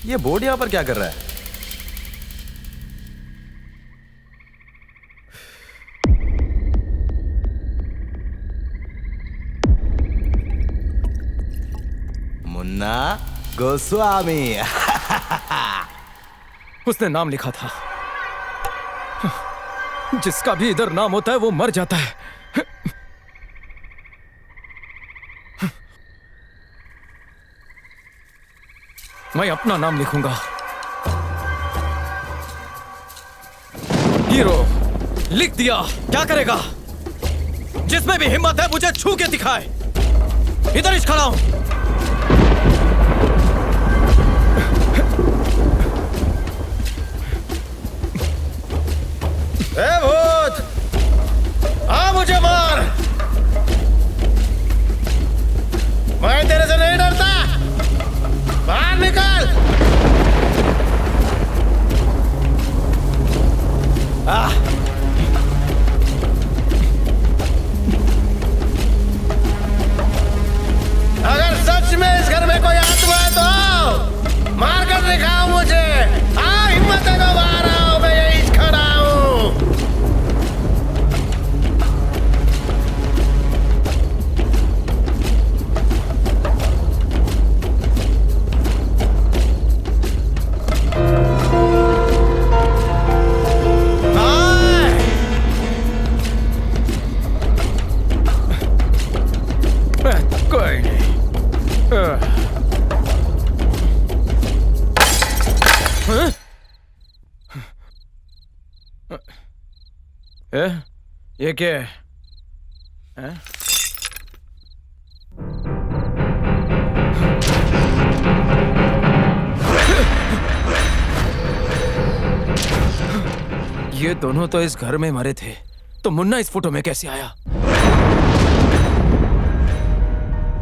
ये बोर्ड यहां पर क्या कर रहा है?
मुन्ना गोस्वामी।
उसने नाम लिखा था। जिसका भी इधर नाम होता है वो मर जाता है। मैं अपना नाम लिखूंगा, हीरो। लिख दिया। क्या करेगा? जिसमें भी हिम्मत है मुझे छू के दिखाए। इधर ही खड़ा हूं। ए भूत, आ मुझे मार। मैं तेरे से नहीं डरता। बाहर निकल। अगर सच में इस घर में कोई आत्मा है तो आओ, मार कर दिखाओ मुझे। आओ, हिम्मत है तो बाहर आओ। मैं यही खड़ा हूं। कोई नहीं। ये क्या है? ये दोनों तो इस घर में मरे थे, तो मुन्ना इस फोटो में कैसे आया?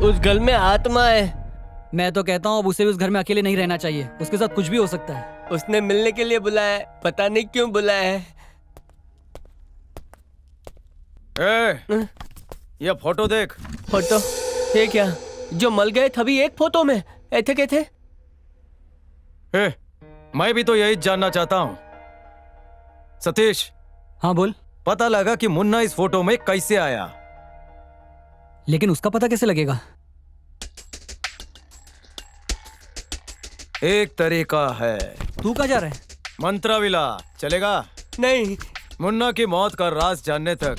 उस घर में आत्मा है।
मैं तो कहता हूँ अब उसे भी उस घर में अकेले नहीं रहना चाहिए। उसके साथ कुछ भी हो सकता है।
उसने मिलने के लिए बुलाया है, पता नहीं क्यों बुलाया है।
ये फोटो देख।
फोटो? ये क्या? जो मल गए तभी एक फोटो में ऐसे कैसे?
मैं भी तो यही जानना चाहता हूँ। सतीश।
हाँ बोल।
पता लगा कि मुन्ना इस फोटो में कैसे आया,
लेकिन उसका पता कैसे लगेगा?
एक तरीका है।
तू कहाँ जा रहा है?
मंत्राविला चलेगा?
नहीं।
मुन्ना की मौत का राज जानने तक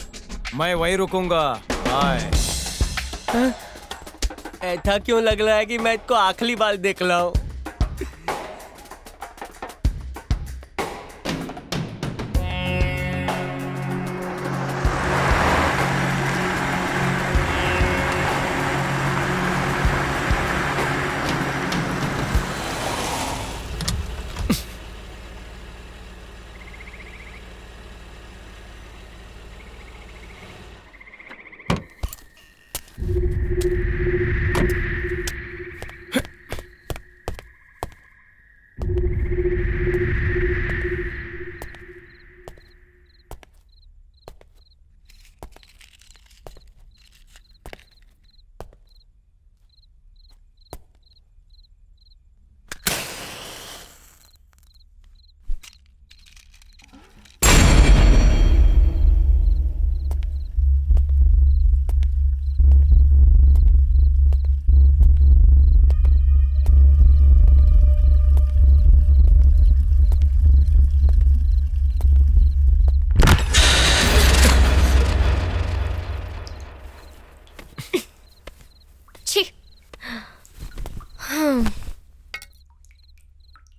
मैं वहीं रुकूंगा। बाय।
ऐसा क्यों लग रहा है कि मैं इसको आखिरी बार देख रहा हूँ?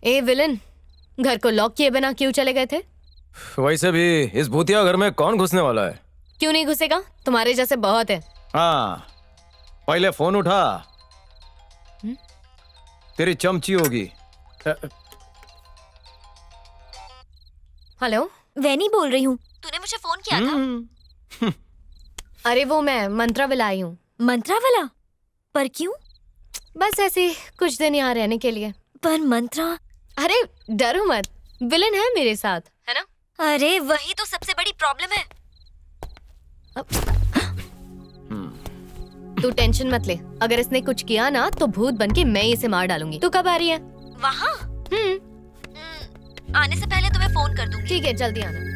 ए विलन, घर को लॉक किए बिना क्यों चले गए थे?
वैसे भी इस भूतिया घर में कौन घुसने वाला है?
क्यों नहीं घुसेगा? तुम्हारे जैसे बहुत है।
हाँ, पहले फोन उठा। तेरी चमची होगी।
हेलो,
वैनी बोल रही हूँ। तूने मुझे फोन किया था?
अरे वो मैं मंत्रा विला आई हूँ।
मंत्रा वाला? पर क्यों?
बस ऐसे ही कुछ दिन यहाँ रहने के लिए।
पर मंत्रा?
अरे डरो मत, विलन है मेरे साथ, है ना?
अरे वही तो सबसे बड़ी प्रॉब्लम है।
तू टेंशन मत ले, अगर इसने कुछ किया ना तो भूत बनके मैं इसे मार डालूंगी। तू कब आ रही है?
वहाँ? आने से पहले तुम्हें फोन कर दूंगी।
ठीक है, जल्दी आना।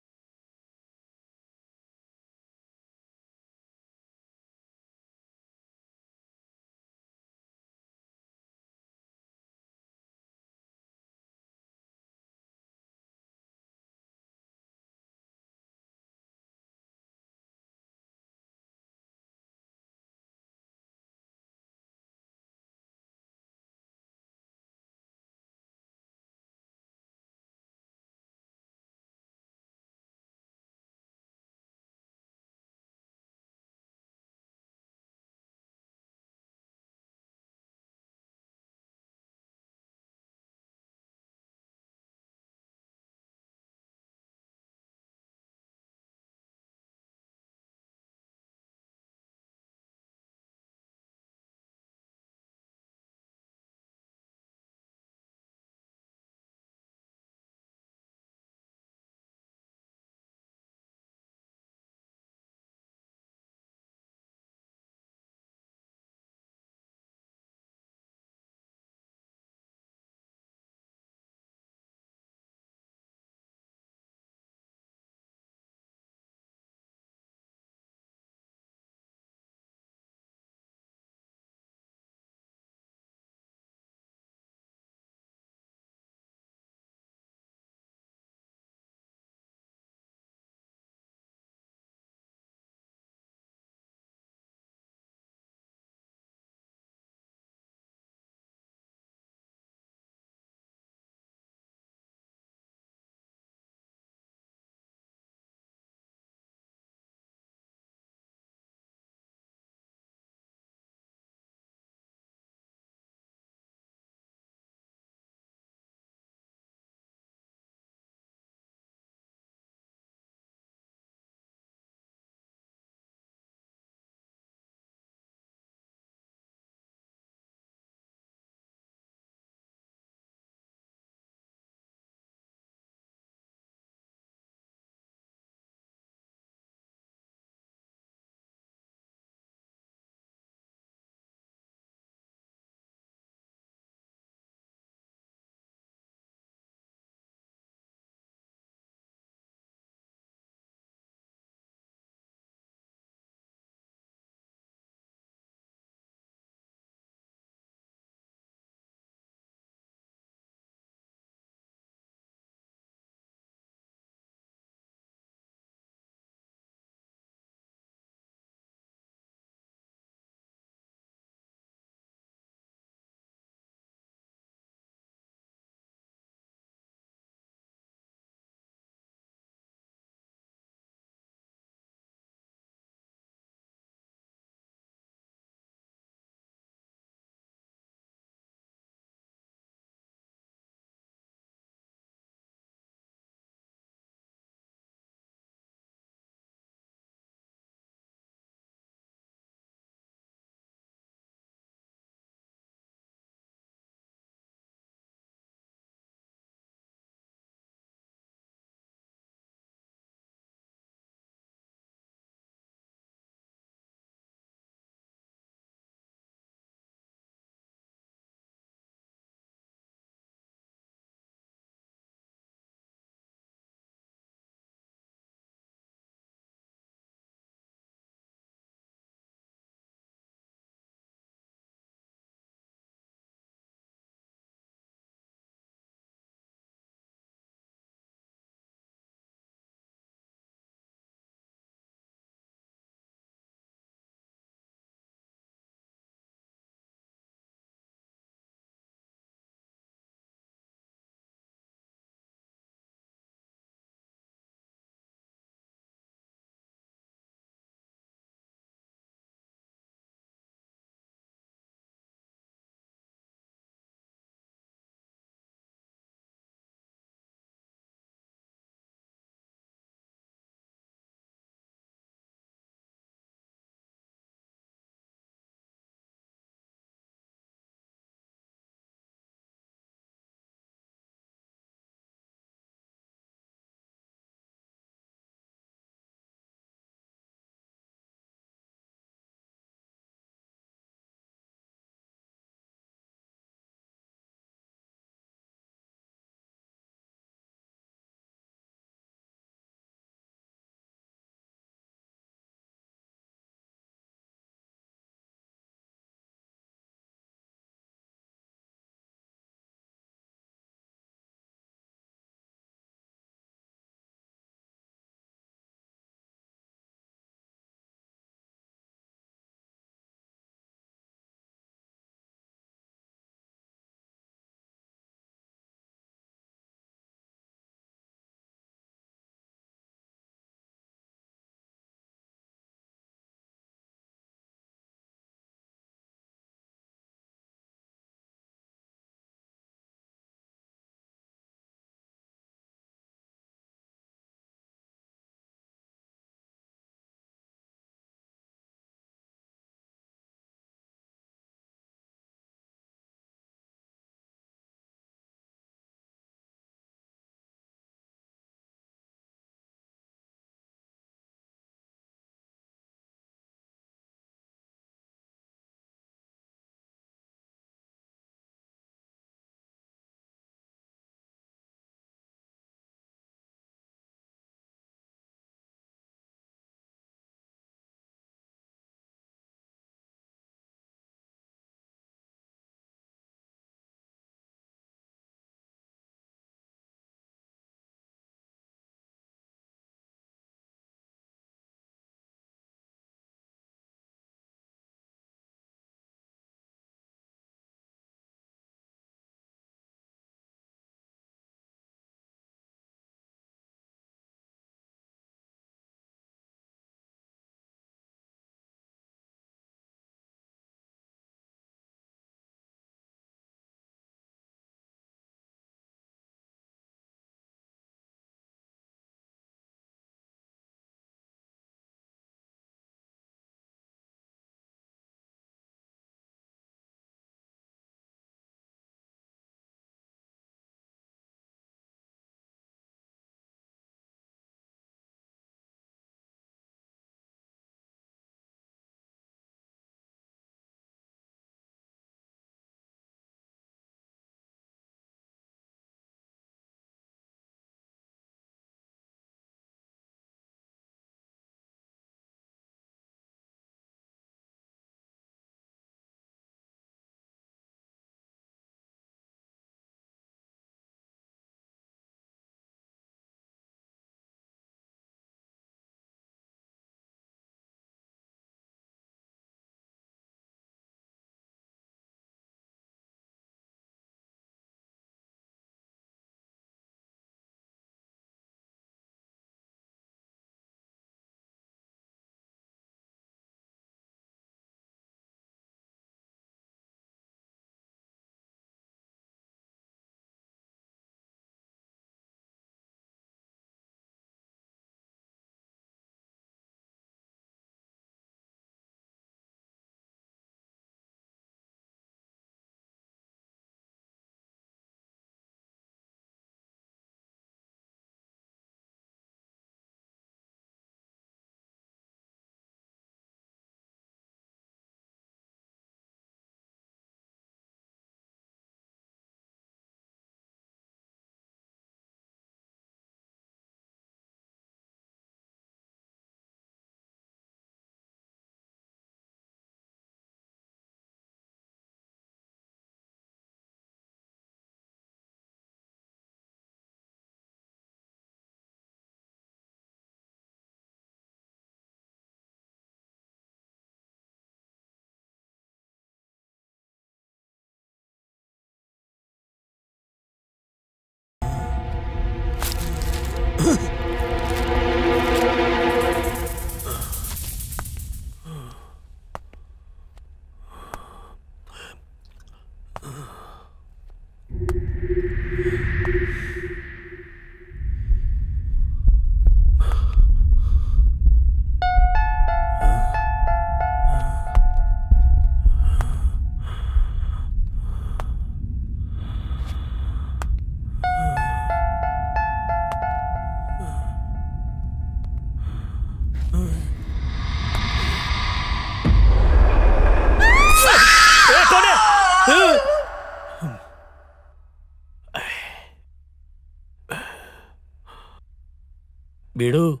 बेड़ो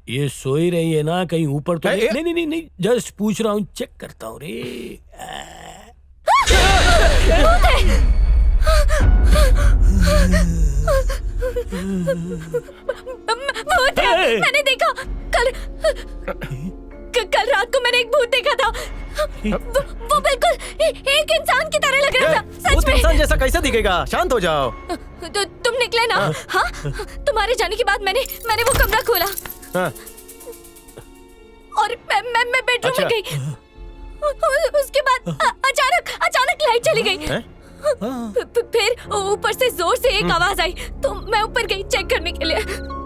ये सो ही रही है ना, कहीं ऊपर तो नहीं? नहीं नहीं नहीं, जस्ट पूछ रहा हूँ, चेक करता हूँ रे।
भूत है, मैंने देखा कल रात को मैंने एक भूत देखा था। वो बिल्कुल एक इंसान की तरह लग रहा था, सच में।
इंसान जैसा कैसे दिखेगा? शांत हो जाओ।
तुम निकले ना? हाँ, तुम्हारे जाने के बाद मैंने वो कमरा खोला।
हाँ।
और मैं बेडरूम में गई। उसके बाद अचानक लाइट चली गई। फिर ऊपर से जोर से एक आवाज आई, तो मैं ऊपर गई चेक करने के लिए।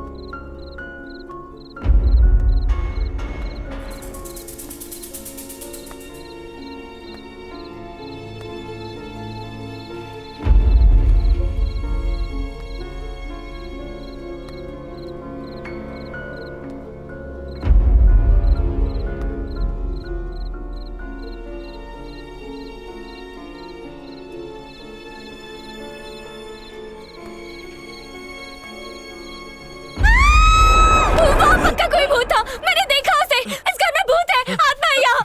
कोई भूत था, मैंने देखा उसे। इस घर में भूत है, आत्मा है यहाँ।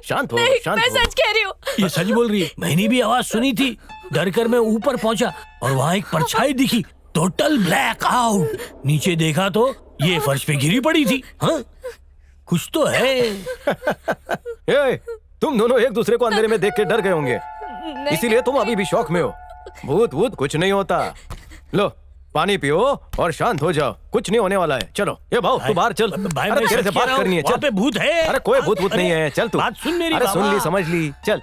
शांत हो, शांत
मैं
हो।
सच कह रही हूँ।
ये सच बोल रही है, मैंने भी आवाज सुनी थी। डर कर मैं ऊपर पहुंचा और वहाँ एक परछाई दिखी, टोटल ब्लैक आउट। नीचे देखा तो ये फर्श पे गिरी पड़ी थी। हाँ, कुछ तो है।
ए, तुम दोनों एक दूसरे को अंधेरे में देख के डर गए होंगे, इसीलिए तुम अभी भी शौक में हो। भूत कुछ नहीं होता। लो पानी पियो और शांत हो जाओ, कुछ नहीं होने वाला है। चलो ये भाव, तू बाहर चल।
भाई,
अरे
मैं
तेरे से
सच
बात
कह रहा
करनी है,
हूँ, वहाँ
चल।
पे भूत है।
अरे कोई भूत नहीं है, चल तू।
बात सुन मेरी
अरे सुन
बाबा।
ली, समझ ली, चल।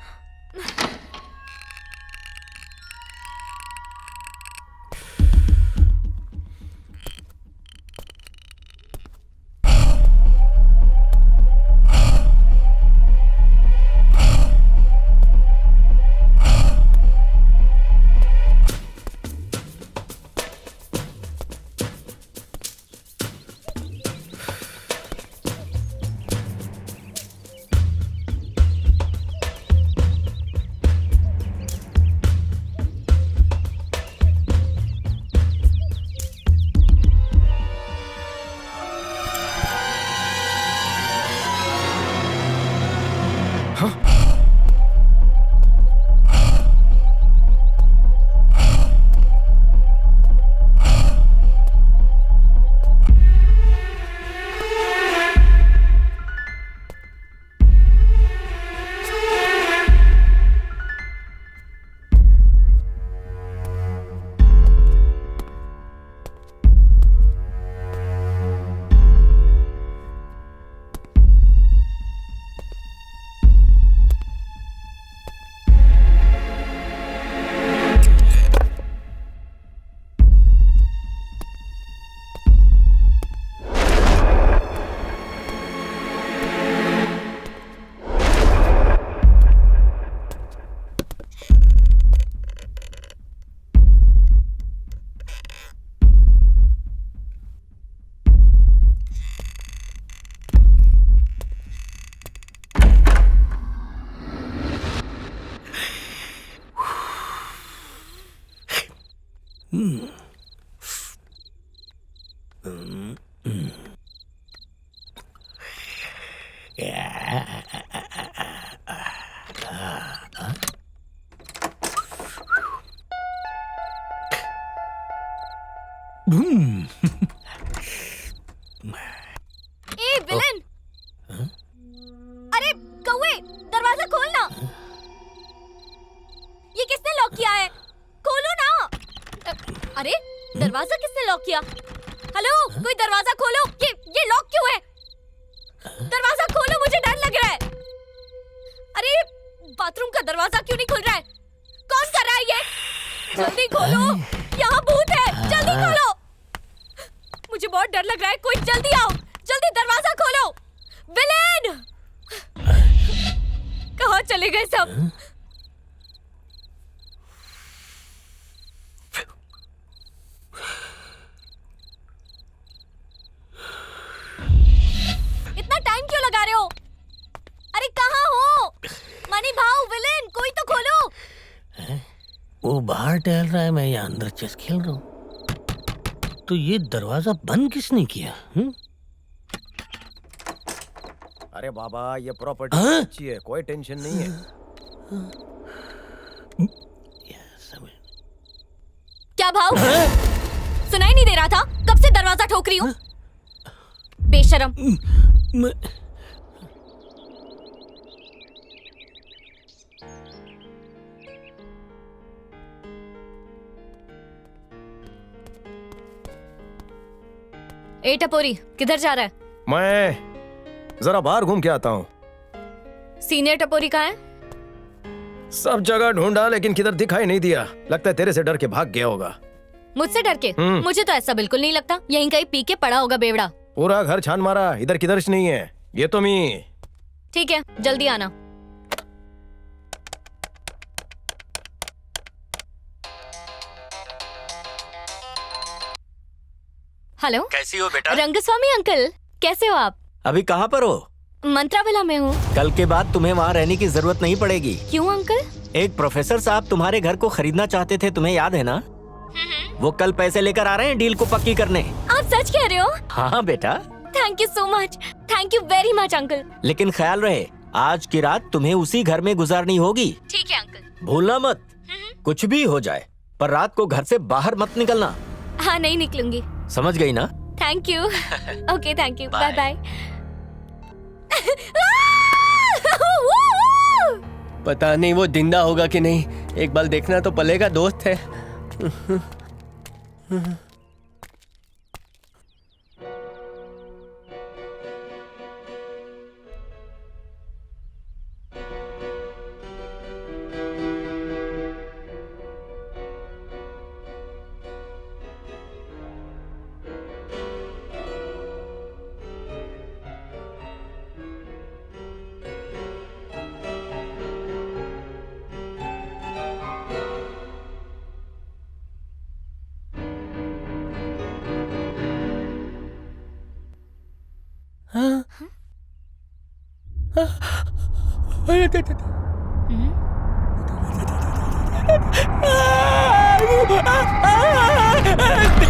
ए विलन, अरे कौवे, दरवाजा खोलना। ये किसने लॉक किया है? खोलो ना। अरे दरवाजा किसने लॉक किया? हेलो, कोई दरवाजा खोलो। ये लॉक क्यों है? दरवाजा खोलो, मुझे डर लग रहा है। अरे बाथरूम का दरवाजा क्यों नहीं खुल रहा है? कौन कर रहा है ये? जल्दी खोलो, यहाँ भूत है, जल्दी खोलो। मुझे बहुत डर लग रहा है, कोई जल्दी आओ, जल्दी दरवाजा खोलो। विलेन, कहाँ चले गए सब? इतना टाइम क्यों लगा रहे हो? अरे कहाँ हो? मनी भाऊ, विलेन, कोई तो खोलो।
वो बाहर टहल रहा है, मैं यहाँ अंदर चेस खेल रहा हूँ। तो ये दरवाजा बंद किसने किया?
अरे बाबा, ये प्रॉपर्टी अच्छी है, कोई टेंशन नहीं है।
क्या भाव? सुनाई नहीं दे रहा था? कब से दरवाजा ठोक रही हूँ? बेशरम। ए टपोरी, किधर जा रहा है?
मैं जरा बाहर घूम के आता हूँ।
सीनियर टपोरी कहाँ है?
सब जगह ढूंढा लेकिन किधर दिखाई नहीं दिया। लगता है तेरे से डर के भाग गया होगा।
मुझसे डर के? मुझे तो ऐसा बिल्कुल नहीं लगता। यहीं कहीं पी के पड़ा होगा बेवड़ा।
पूरा घर छान मारा, इधर किधर से नहीं है। ये तो मी।
ठीक है, जल्दी आना। हेलो,
कैसी हो बेटा?
रंगस्वामी अंकल, कैसे हो आप?
अभी कहाँ पर हो?
मंत्राविला में हूँ।
कल के बाद तुम्हें वहाँ रहने की जरूरत नहीं पड़ेगी।
क्यों अंकल?
एक प्रोफेसर साहब तुम्हारे घर को खरीदना चाहते थे, तुम्हें याद है ना? वो कल पैसे लेकर आ रहे हैं डील को पक्की करने।
आप सच कह रहे हो?
हाँ बेटा।
Thank you so much, thank you very much uncle.
लेकिन ख्याल रहे, आज की रात तुम्हें उसी घर में गुजारनी होगी।
ठीक है अंकल।
भूलना मत, कुछ भी हो जाए पर रात को घर से बाहर मत निकलना।
हाँ, नहीं निकलूंगी।
समझ गई ना?
Thank you. Okay, thank you, bye bye.
पता नहीं वो जिंदा होगा कि नहीं, एक बार देखना तो पलेगा, दोस्त है।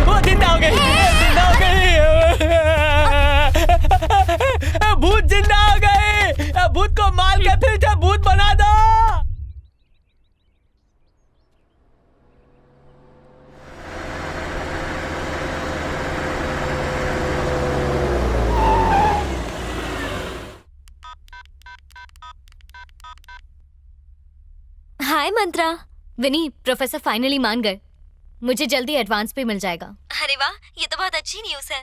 वो जिंदा हो गई, जिंदा हो गई। भूत जिंदा हो गई। भूत को मार के फिर से भूत बना दो।
हाय मंत्रा। विनी, प्रोफेसर फाइनली मान गए। मुझे जल्दी एडवांस पे मिल जाएगा।
अरे वाह, ये तो बहुत अच्छी न्यूज़ है।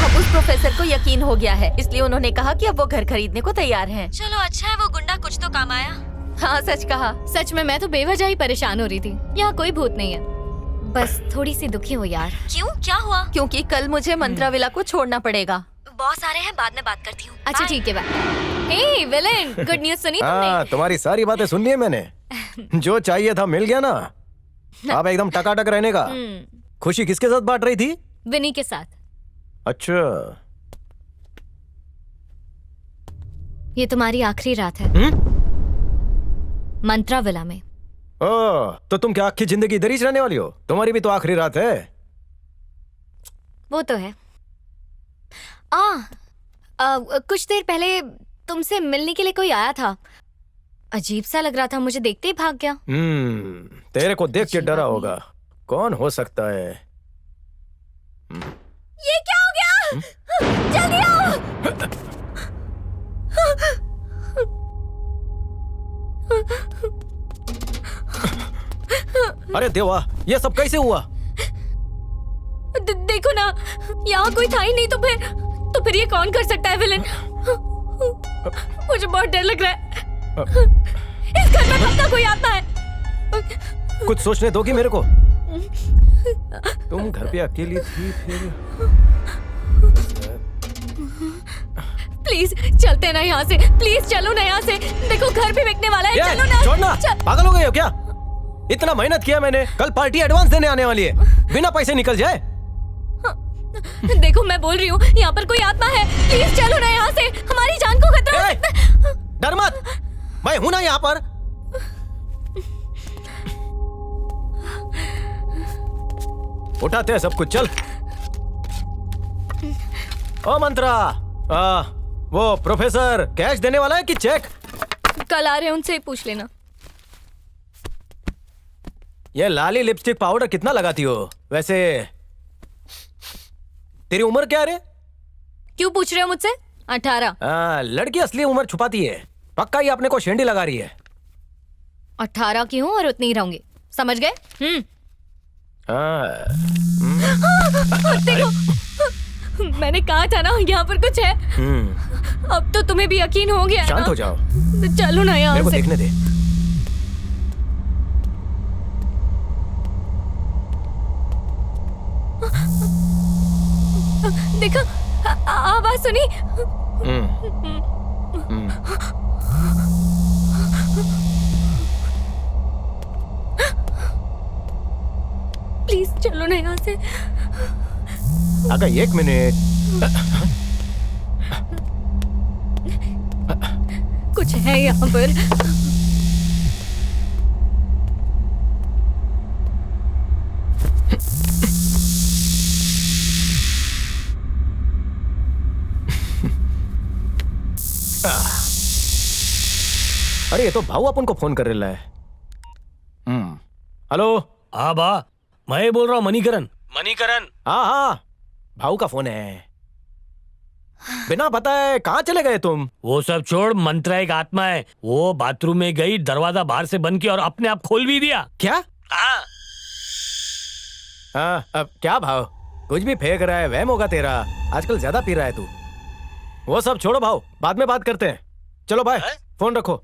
अब उस प्रोफेसर को यकीन हो गया है, इसलिए उन्होंने कहा कि अब वो घर खरीदने को तैयार हैं।
चलो अच्छा है वो गुंडा कुछ तो काम आया।
हाँ सच कहा।
सच में मैं तो बेवजह ही परेशान हो रही थी। यहाँ कोई भूत नहीं है, बस थोड़ी सी दुखी हो यार।
क्यों, क्या हुआ? क्योंकि कल मुझे मंत्राविला को छोड़ना पड़ेगा।
बॉस आ रहे हैं, बाद में बात करती हूँ।
अच्छा ठीक है, बाय। हे विलेन, गुड न्यूज़ सुनी तुमने?
तुम्हारी सारी बातें सुन ली है मैंने। जो चाहिए था मिल गया ना। अब एकदम टकाटक रहने का। खुशी किसके साथ बांट रही थी?
विनी के साथ।
अच्छा,
ये तुम्हारी आखिरी रात है मंत्राविला में।
ओह, तो तुम क्या आखिरी जिंदगी इधर ही रहने वाली हो? तुम्हारी भी तो आखिरी रात है।
वो तो है। कुछ देर पहले तुमसे मिलने के लिए कोई आया था। अजीब सा लग रहा था, मुझे देखते ही भाग गया।
तेरे को देख के डरा होगा। कौन हो सकता है?
ये क्या हो गया? जल्दी आओ।
अरे देवा, ये सब कैसे हुआ?
देखो ना, यहाँ कोई था ही नहीं, तो फिर ये कौन कर सकता है विलन? मुझे बहुत डर लग रहा है। इस घर में पक्का कोई आता है।
कुछ सोचने दोगी मेरे को? तुम घर पे अकेली थी फिर?
प्लीज चलते ना यहाँ से, प्लीज चलो ना यहाँ से। देखो घर भी बिकने वाला है, चलो ना।
छोड़ना, पागल हो गए हो क्या? इतना मेहनत किया मैंने, कल पार्टी एडवांस देने आने वाली है, बिना पैसे निकल जाए।
देखो मैं बोल रही हूँ, यहाँ पर कोई आत्मा है, प्लीज चलो ना यहाँ से, हमारी जान को खतरा हो सकता है।
डर मत, मैं हूं ना यहाँ पर।
उठाते हैं सब कुछ, चल। ओ मंत्रा, वो प्रोफेसर कैश देने वाला है कि चेक?
कल आ रहे हैं, उनसे ही पूछ लेना।
ये लाली लिपस्टिक पाउडर कितना लगाती हो वैसे? तेरी उम्र क्या रे?
क्यों पूछ रहे हो मुझसे? 18।
लड़की असली उम्र छुपाती है। पक्का ये अपने को शेंडी लगा रही है।
18 की हूँ और उतनी ही रहूंगी, समझ गए? देखो, मैंने कहा था ना यहाँ पर कुछ है। अब तो तुम्हें भी यकीन हो गया।
शांत हो जाओ।
चलो ना यहाँ से।
मेरे को देखने दे।
देखो, आवाज सुनी? प्लीज चलो ना यहाँ से।
अगर 1 मिनट।
कुछ है यहाँ पर।
अरे ये तो भाऊ अपन को फोन कर रहा है। हेलो।
हाँ बा, मैं बोल रहा हूँ मणिकरण। मणिकरण।
हाँ, भाऊ का फोन है। बिना बताए कहाँ चले गए तुम?
वो सब छोड़, मंत्रा एक आत्मा है। वो बाथरूम में गई, दरवाजा बाहर से बंद किया और अपने आप खोल भी दिया।
क्या? हाँ, अब क्या भाव? कुछ भी फेंक रहा है, वहम होगा तेरा। आजकल ज्यादा पी रहा है तू। वो सब छोड़ो भाव, बाद में बात करते हैं। चलो बाय, फोन रखो।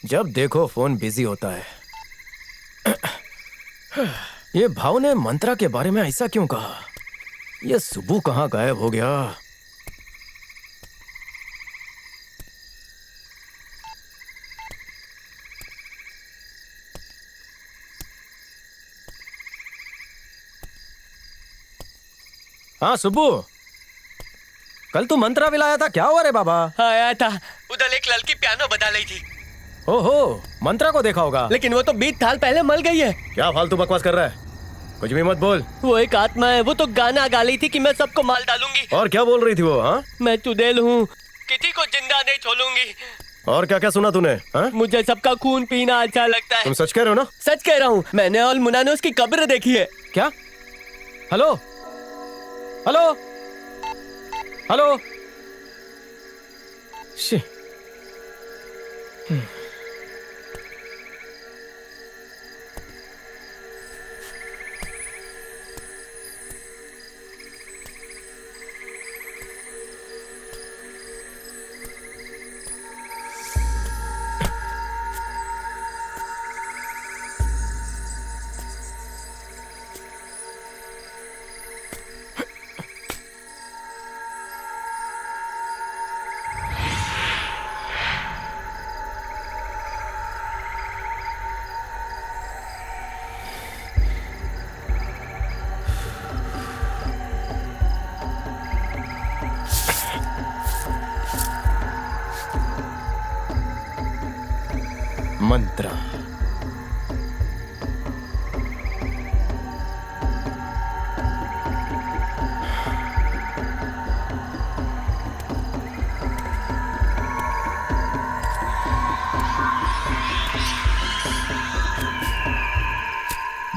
जब देखो फोन बिजी होता है। ये भाव ने मंत्रा के बारे में ऐसा क्यों कहा? ये सुबह कहाँ गायब हो गया? हाँ सुब्बू, कल तू मंत्रा विलाया था, क्या हुआ रे बाबा?
आया था, उधर एक लड़की पियानो बजा रही थी।
ओहो, मंत्रा को देखा होगा।
लेकिन वो तो 20 साल पहले मर गई है।
क्या फालतू बकवास कर रहा है? कुछ भी मत बोल।
वो एक आत्मा है। वो तो गाना गा रही थी कि मैं सबको मार डालूंगी।
और क्या बोल रही थी वो? हाँ,
मैं चुड़ैल हूँ, किसी को जिंदा नहीं छोड़ूंगी।
और क्या क्या सुना तूने? हाँ?
मुझे सबका खून पीना अच्छा लगता है।
तुम सच कह रहे हो ना?
सच कह रहा हूँ। मैंने और मुन्ना ने उसकी कब्र देखी है।
क्या? Hello hello hello. Mantra.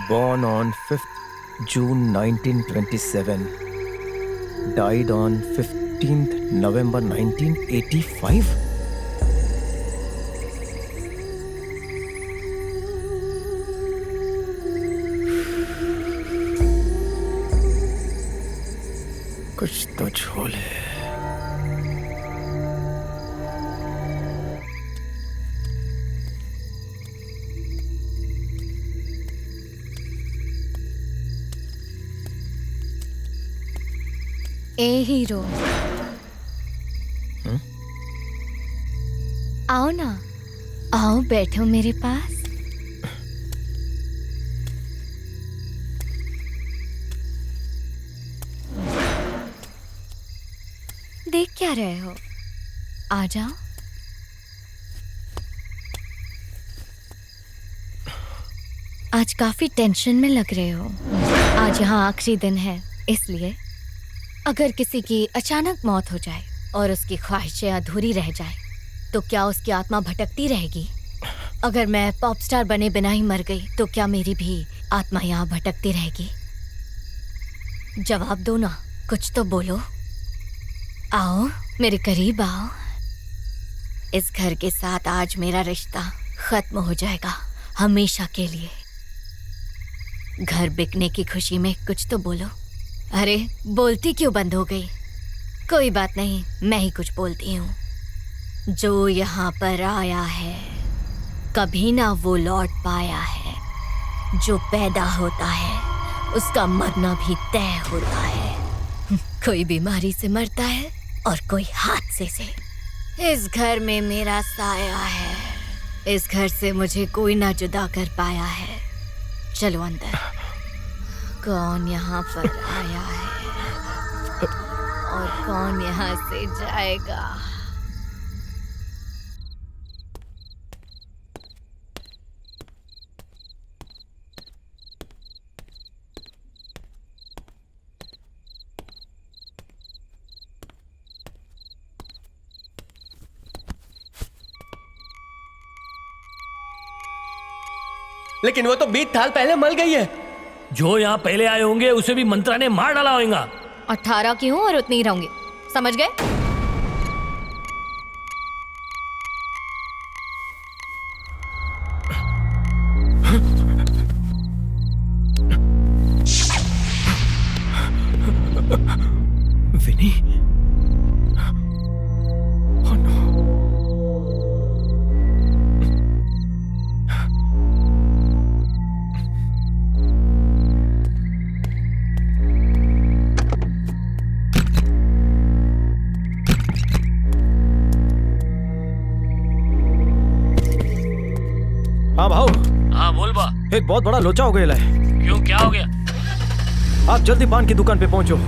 Born on 5th June 1927, died on 15th November 1985.
कुछ तो झोल है।
ए हीरो, आओ ना, आओ बैठो मेरे पास। देख क्या रहे हो, आ जाओ। आज काफी टेंशन में लग रहे हो। आज यहाँ आखिरी दिन है, इसलिए अगर किसी की अचानक मौत हो जाए और उसकी ख्वाहिशें अधूरी रह जाए तो क्या उसकी आत्मा भटकती रहेगी? अगर मैं पॉप स्टार बने बिना ही मर गई तो क्या मेरी भी आत्मा यहाँ भटकती रहेगी? जवाब दो ना, कुछ तो बोलो। आओ मेरे करीब आओ। इस घर के साथ आज मेरा रिश्ता खत्म हो जाएगा हमेशा के लिए। घर बिकने की खुशी में कुछ तो बोलो। अरे बोलती क्यों बंद हो गई? कोई बात नहीं, मैं ही कुछ बोलती हूँ। जो यहाँ पर आया है कभी ना वो लौट पाया है। जो पैदा होता है उसका मरना भी तय होता है। कोई बीमारी से मरता है और कोई हादसे से। इस घर में मेरा साया है। इस घर से मुझे कोई ना जुदा कर पाया है। चलो अंदर। कौन यहाँ पर आया है और कौन यहाँ से जाएगा?
लेकिन वो तो 20 साल पहले मर गई है।
जो यहाँ पहले आए होंगे उसे भी मंत्रा ने मार डाला होगा।
18 की हूँ और उतनी ही रहूंगी, समझ गए?
विनी, हाँ भाऊ।
हाँ बोल बा।
एक बहुत बड़ा लोचा हो गया है।
क्यों, क्या हो गया?
आप जल्दी पान की दुकान पे पहुंचो।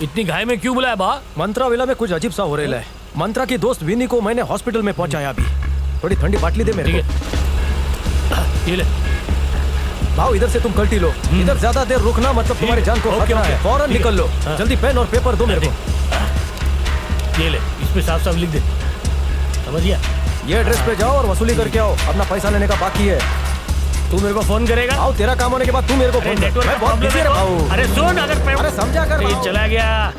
इतनी घाय में क्यों बुलाया बा?
मंत्रा विला में कुछ अजीब सा हो रहा है। मंत्रा की दोस्त विनी को मैंने हॉस्पिटल में पहुंचाया अभी। थोड़ी ठंडी बाटली दे मेरे को।
ये ले।
भाव इधर से तुम कल्टी लो। इधर ज्यादा देर रुकना मतलब तुम्हारी जान को खतरा है। फौरन निकल लो। जल्दी पेन और पेपर दो मेरे को।
ये ले, इसमें साफ साफ लिख दे। समझ गया?
ये एड्रेस पे जाओ और वसूली करके आओ। अपना पैसा लेने का बाकी है।
तू मेरे को फोन करेगा?
आओ, तेरा काम होने के बाद तू मेरे को फोन कर।
नेटवर्क
बहुत बिजी है भाऊ।
अरे सुन, अगर
समझा कर
चला गया।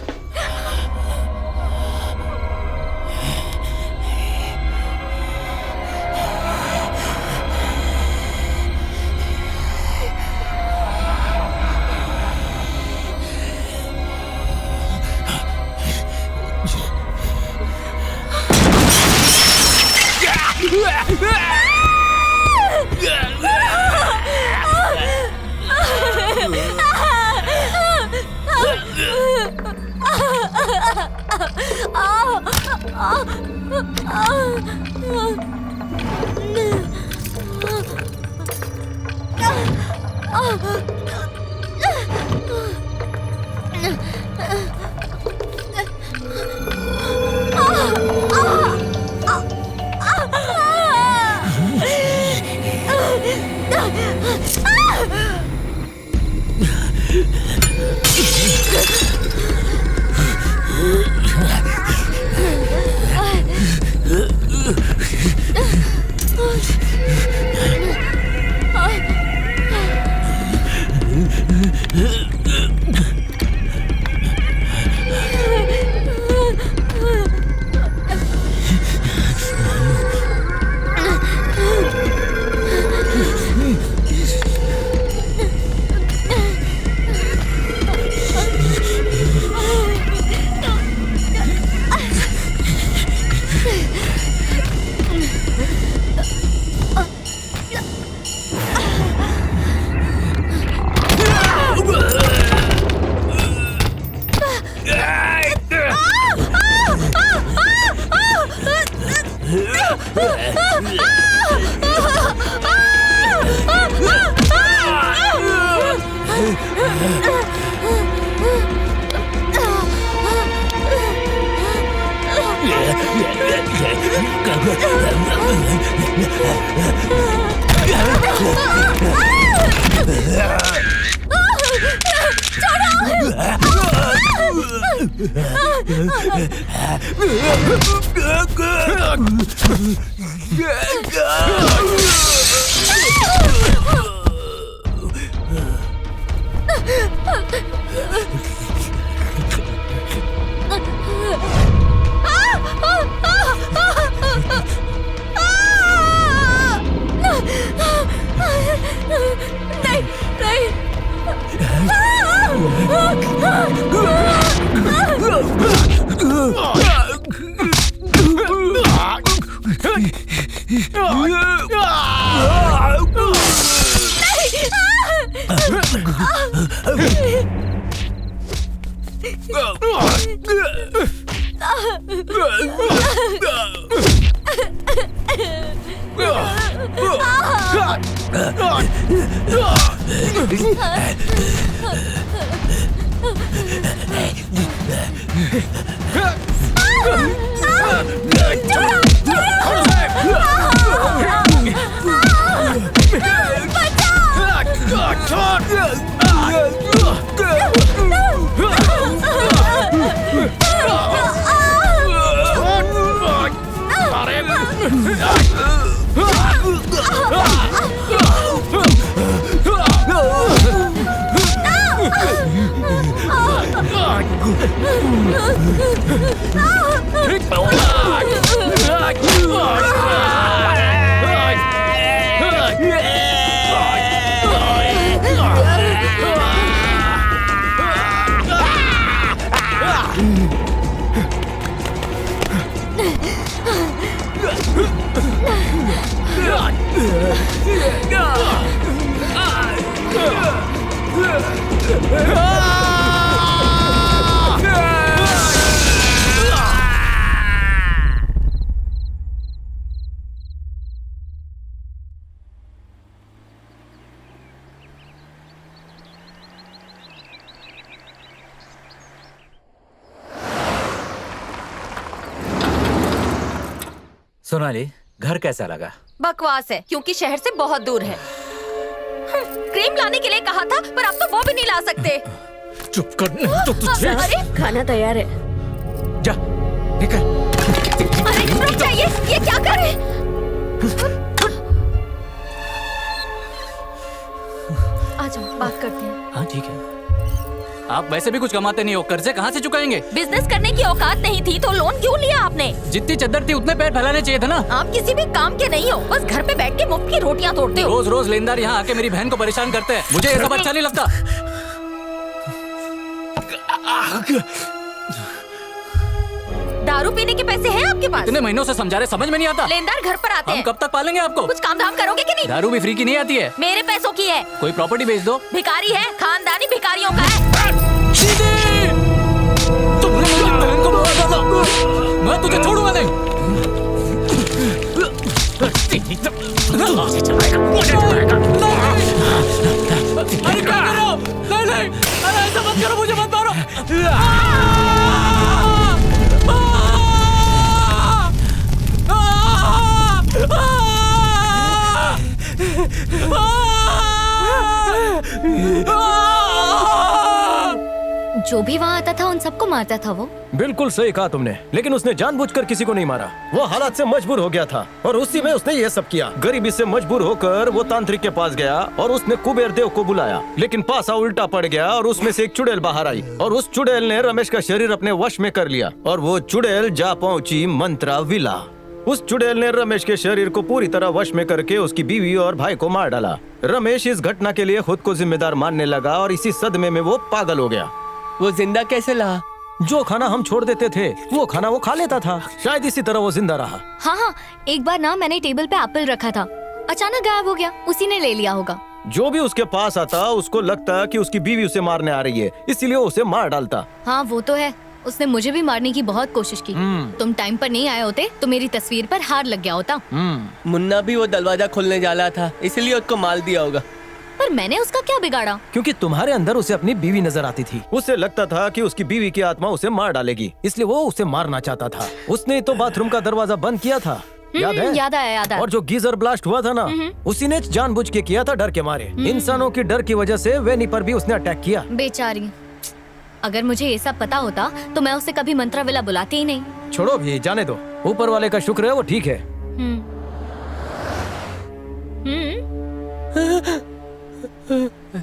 सोनाली, घर कैसा लगा?
बकवास है, क्योंकि शहर से बहुत दूर है। क्रीम लाने के लिए कहा था, पर अब तो वो भी नहीं ला सकते।
चुप कर, नहीं तो तुझे।
अरे
खाना तैयार है।
जा, निकल।
अरे रुक जाइए, ये क्या कर रहे? आ जाओ, बात करते हैं।
हाँ ठीक है।
आप वैसे भी कुछ कमाते नहीं हो, कर्जे कहाँ से चुकाएंगे?
बिजनेस करने की औकात नहीं थी तो लोन क्यों लिया आपने?
जितनी चद्दर थी उतने पैर फैलाने चाहिए था ना।
आप किसी भी काम के नहीं हो, बस घर पे बैठ के मुफ्त की रोटियां तोड़ते हो।
रोज रोज लेनदार यहाँ आके मेरी बहन को परेशान करते हैं, मुझे ये सब अच्छा नहीं लगता।
दारू पीने के पैसे हैं आपके पास?
इतने महीनों से समझा रहे, समझ में नहीं आता।
लेनदार घर पर आते हैं।
हम कब तक पालेंगे आपको?
कुछ काम धाम करोगे कि नहीं?
दारू भी फ्री की नहीं आती है।
मेरे पैसों की है।
कोई प्रॉपर्टी बेच दो।
भिखारी है, खानदानी भिखारियों का है।
तुमने मेरी बहन को मार डाला, मैं तुझे छोड़ूंगा नहीं। अरे क्या कर रहे हो? नहीं नहीं, अरे ऐसा मत करो, मुझे मत मारो।
जो भी वहाँ आता था उन सबको मारता था वो।
बिल्कुल सही कहा तुमने, लेकिन उसने जानबूझकर किसी को नहीं मारा। वो हालात से मजबूर हो गया था और उसी में उसने ये सब किया। गरीबी से मजबूर होकर वो तांत्रिक के पास गया और उसने कुबेर देव को बुलाया, लेकिन पासा उल्टा पड़ गया और उसमें से एक चुड़ैल बाहर आई और उस चुड़ैल ने रमेश का शरीर अपने वश में कर लिया और वो चुड़ैल जा पहुंची मंत्रा विला। उस चुड़ैल ने रमेश के शरीर को पूरी तरह वश में करके उसकी बीवी और भाई को मार डाला। रमेश इस घटना के लिए खुद को जिम्मेदार मानने लगा और इसी सदमे में वो पागल हो गया।
वो जिंदा कैसे रहा?
जो खाना हम छोड़ देते थे वो खाना वो खा लेता था, शायद इसी तरह वो जिंदा रहा।
हाँ हाँ, एक बार ना मैंने टेबल पे एप्पल रखा था, अचानक गायब हो गया, उसी ने ले लिया होगा।
जो भी उसके पास आता उसको लगता कि उसकी बीवी उसे मारने आ रही है, इसीलिए उसे मार डालता।
हाँ वो तो है, उसने मुझे भी मारने की बहुत कोशिश की। तुम टाइम पर नहीं आए होते तो मेरी तस्वीर पर हार लग गया होता।
मुन्ना भी वो दरवाजा खोलने जाला था, इसलिए उसको मार दिया होगा।
पर मैंने उसका क्या बिगाड़ा?
क्योंकि तुम्हारे अंदर उसे अपनी बीवी नजर आती थी। उसे लगता था कि उसकी बीवी की आत्मा उसे मार डालेगी, इसलिए वो उसे मारना चाहता था। उसने तो बाथरूम का दरवाजा बंद किया था,
याद है?
याद आया याद आया।
और जो गीजर ब्लास्ट हुआ था ना, उसी ने जानबूझ के किया था, डर के मारे। इंसानों की डर की वजह से वेनी पर भी उसने अटैक किया।
बेचारी, अगर मुझे ये सब पता होता तो मैं उसे कभी मंत्रा विला बुलाती ही नहीं।
छोड़ो भी, जाने दो। ऊपर वाले का शुक्र है वो ठीक है।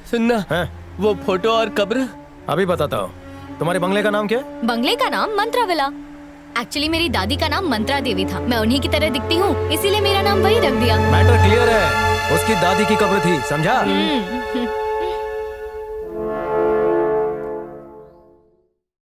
सुनना
है?
वो फोटो और कब्र
अभी बताता हूँ। तुम्हारे बंगले का नाम क्या है?
बंगले का नाम मंत्रा विला। एक्चुअली मेरी दादी का नाम मंत्रा देवी था। मैं उन्हीं की तरह दिखती हूँ, इसीलिए मेरा नाम वही रख दिया।
मैटर क्लियर है, उसकी दादी की कब्र थी, समझा?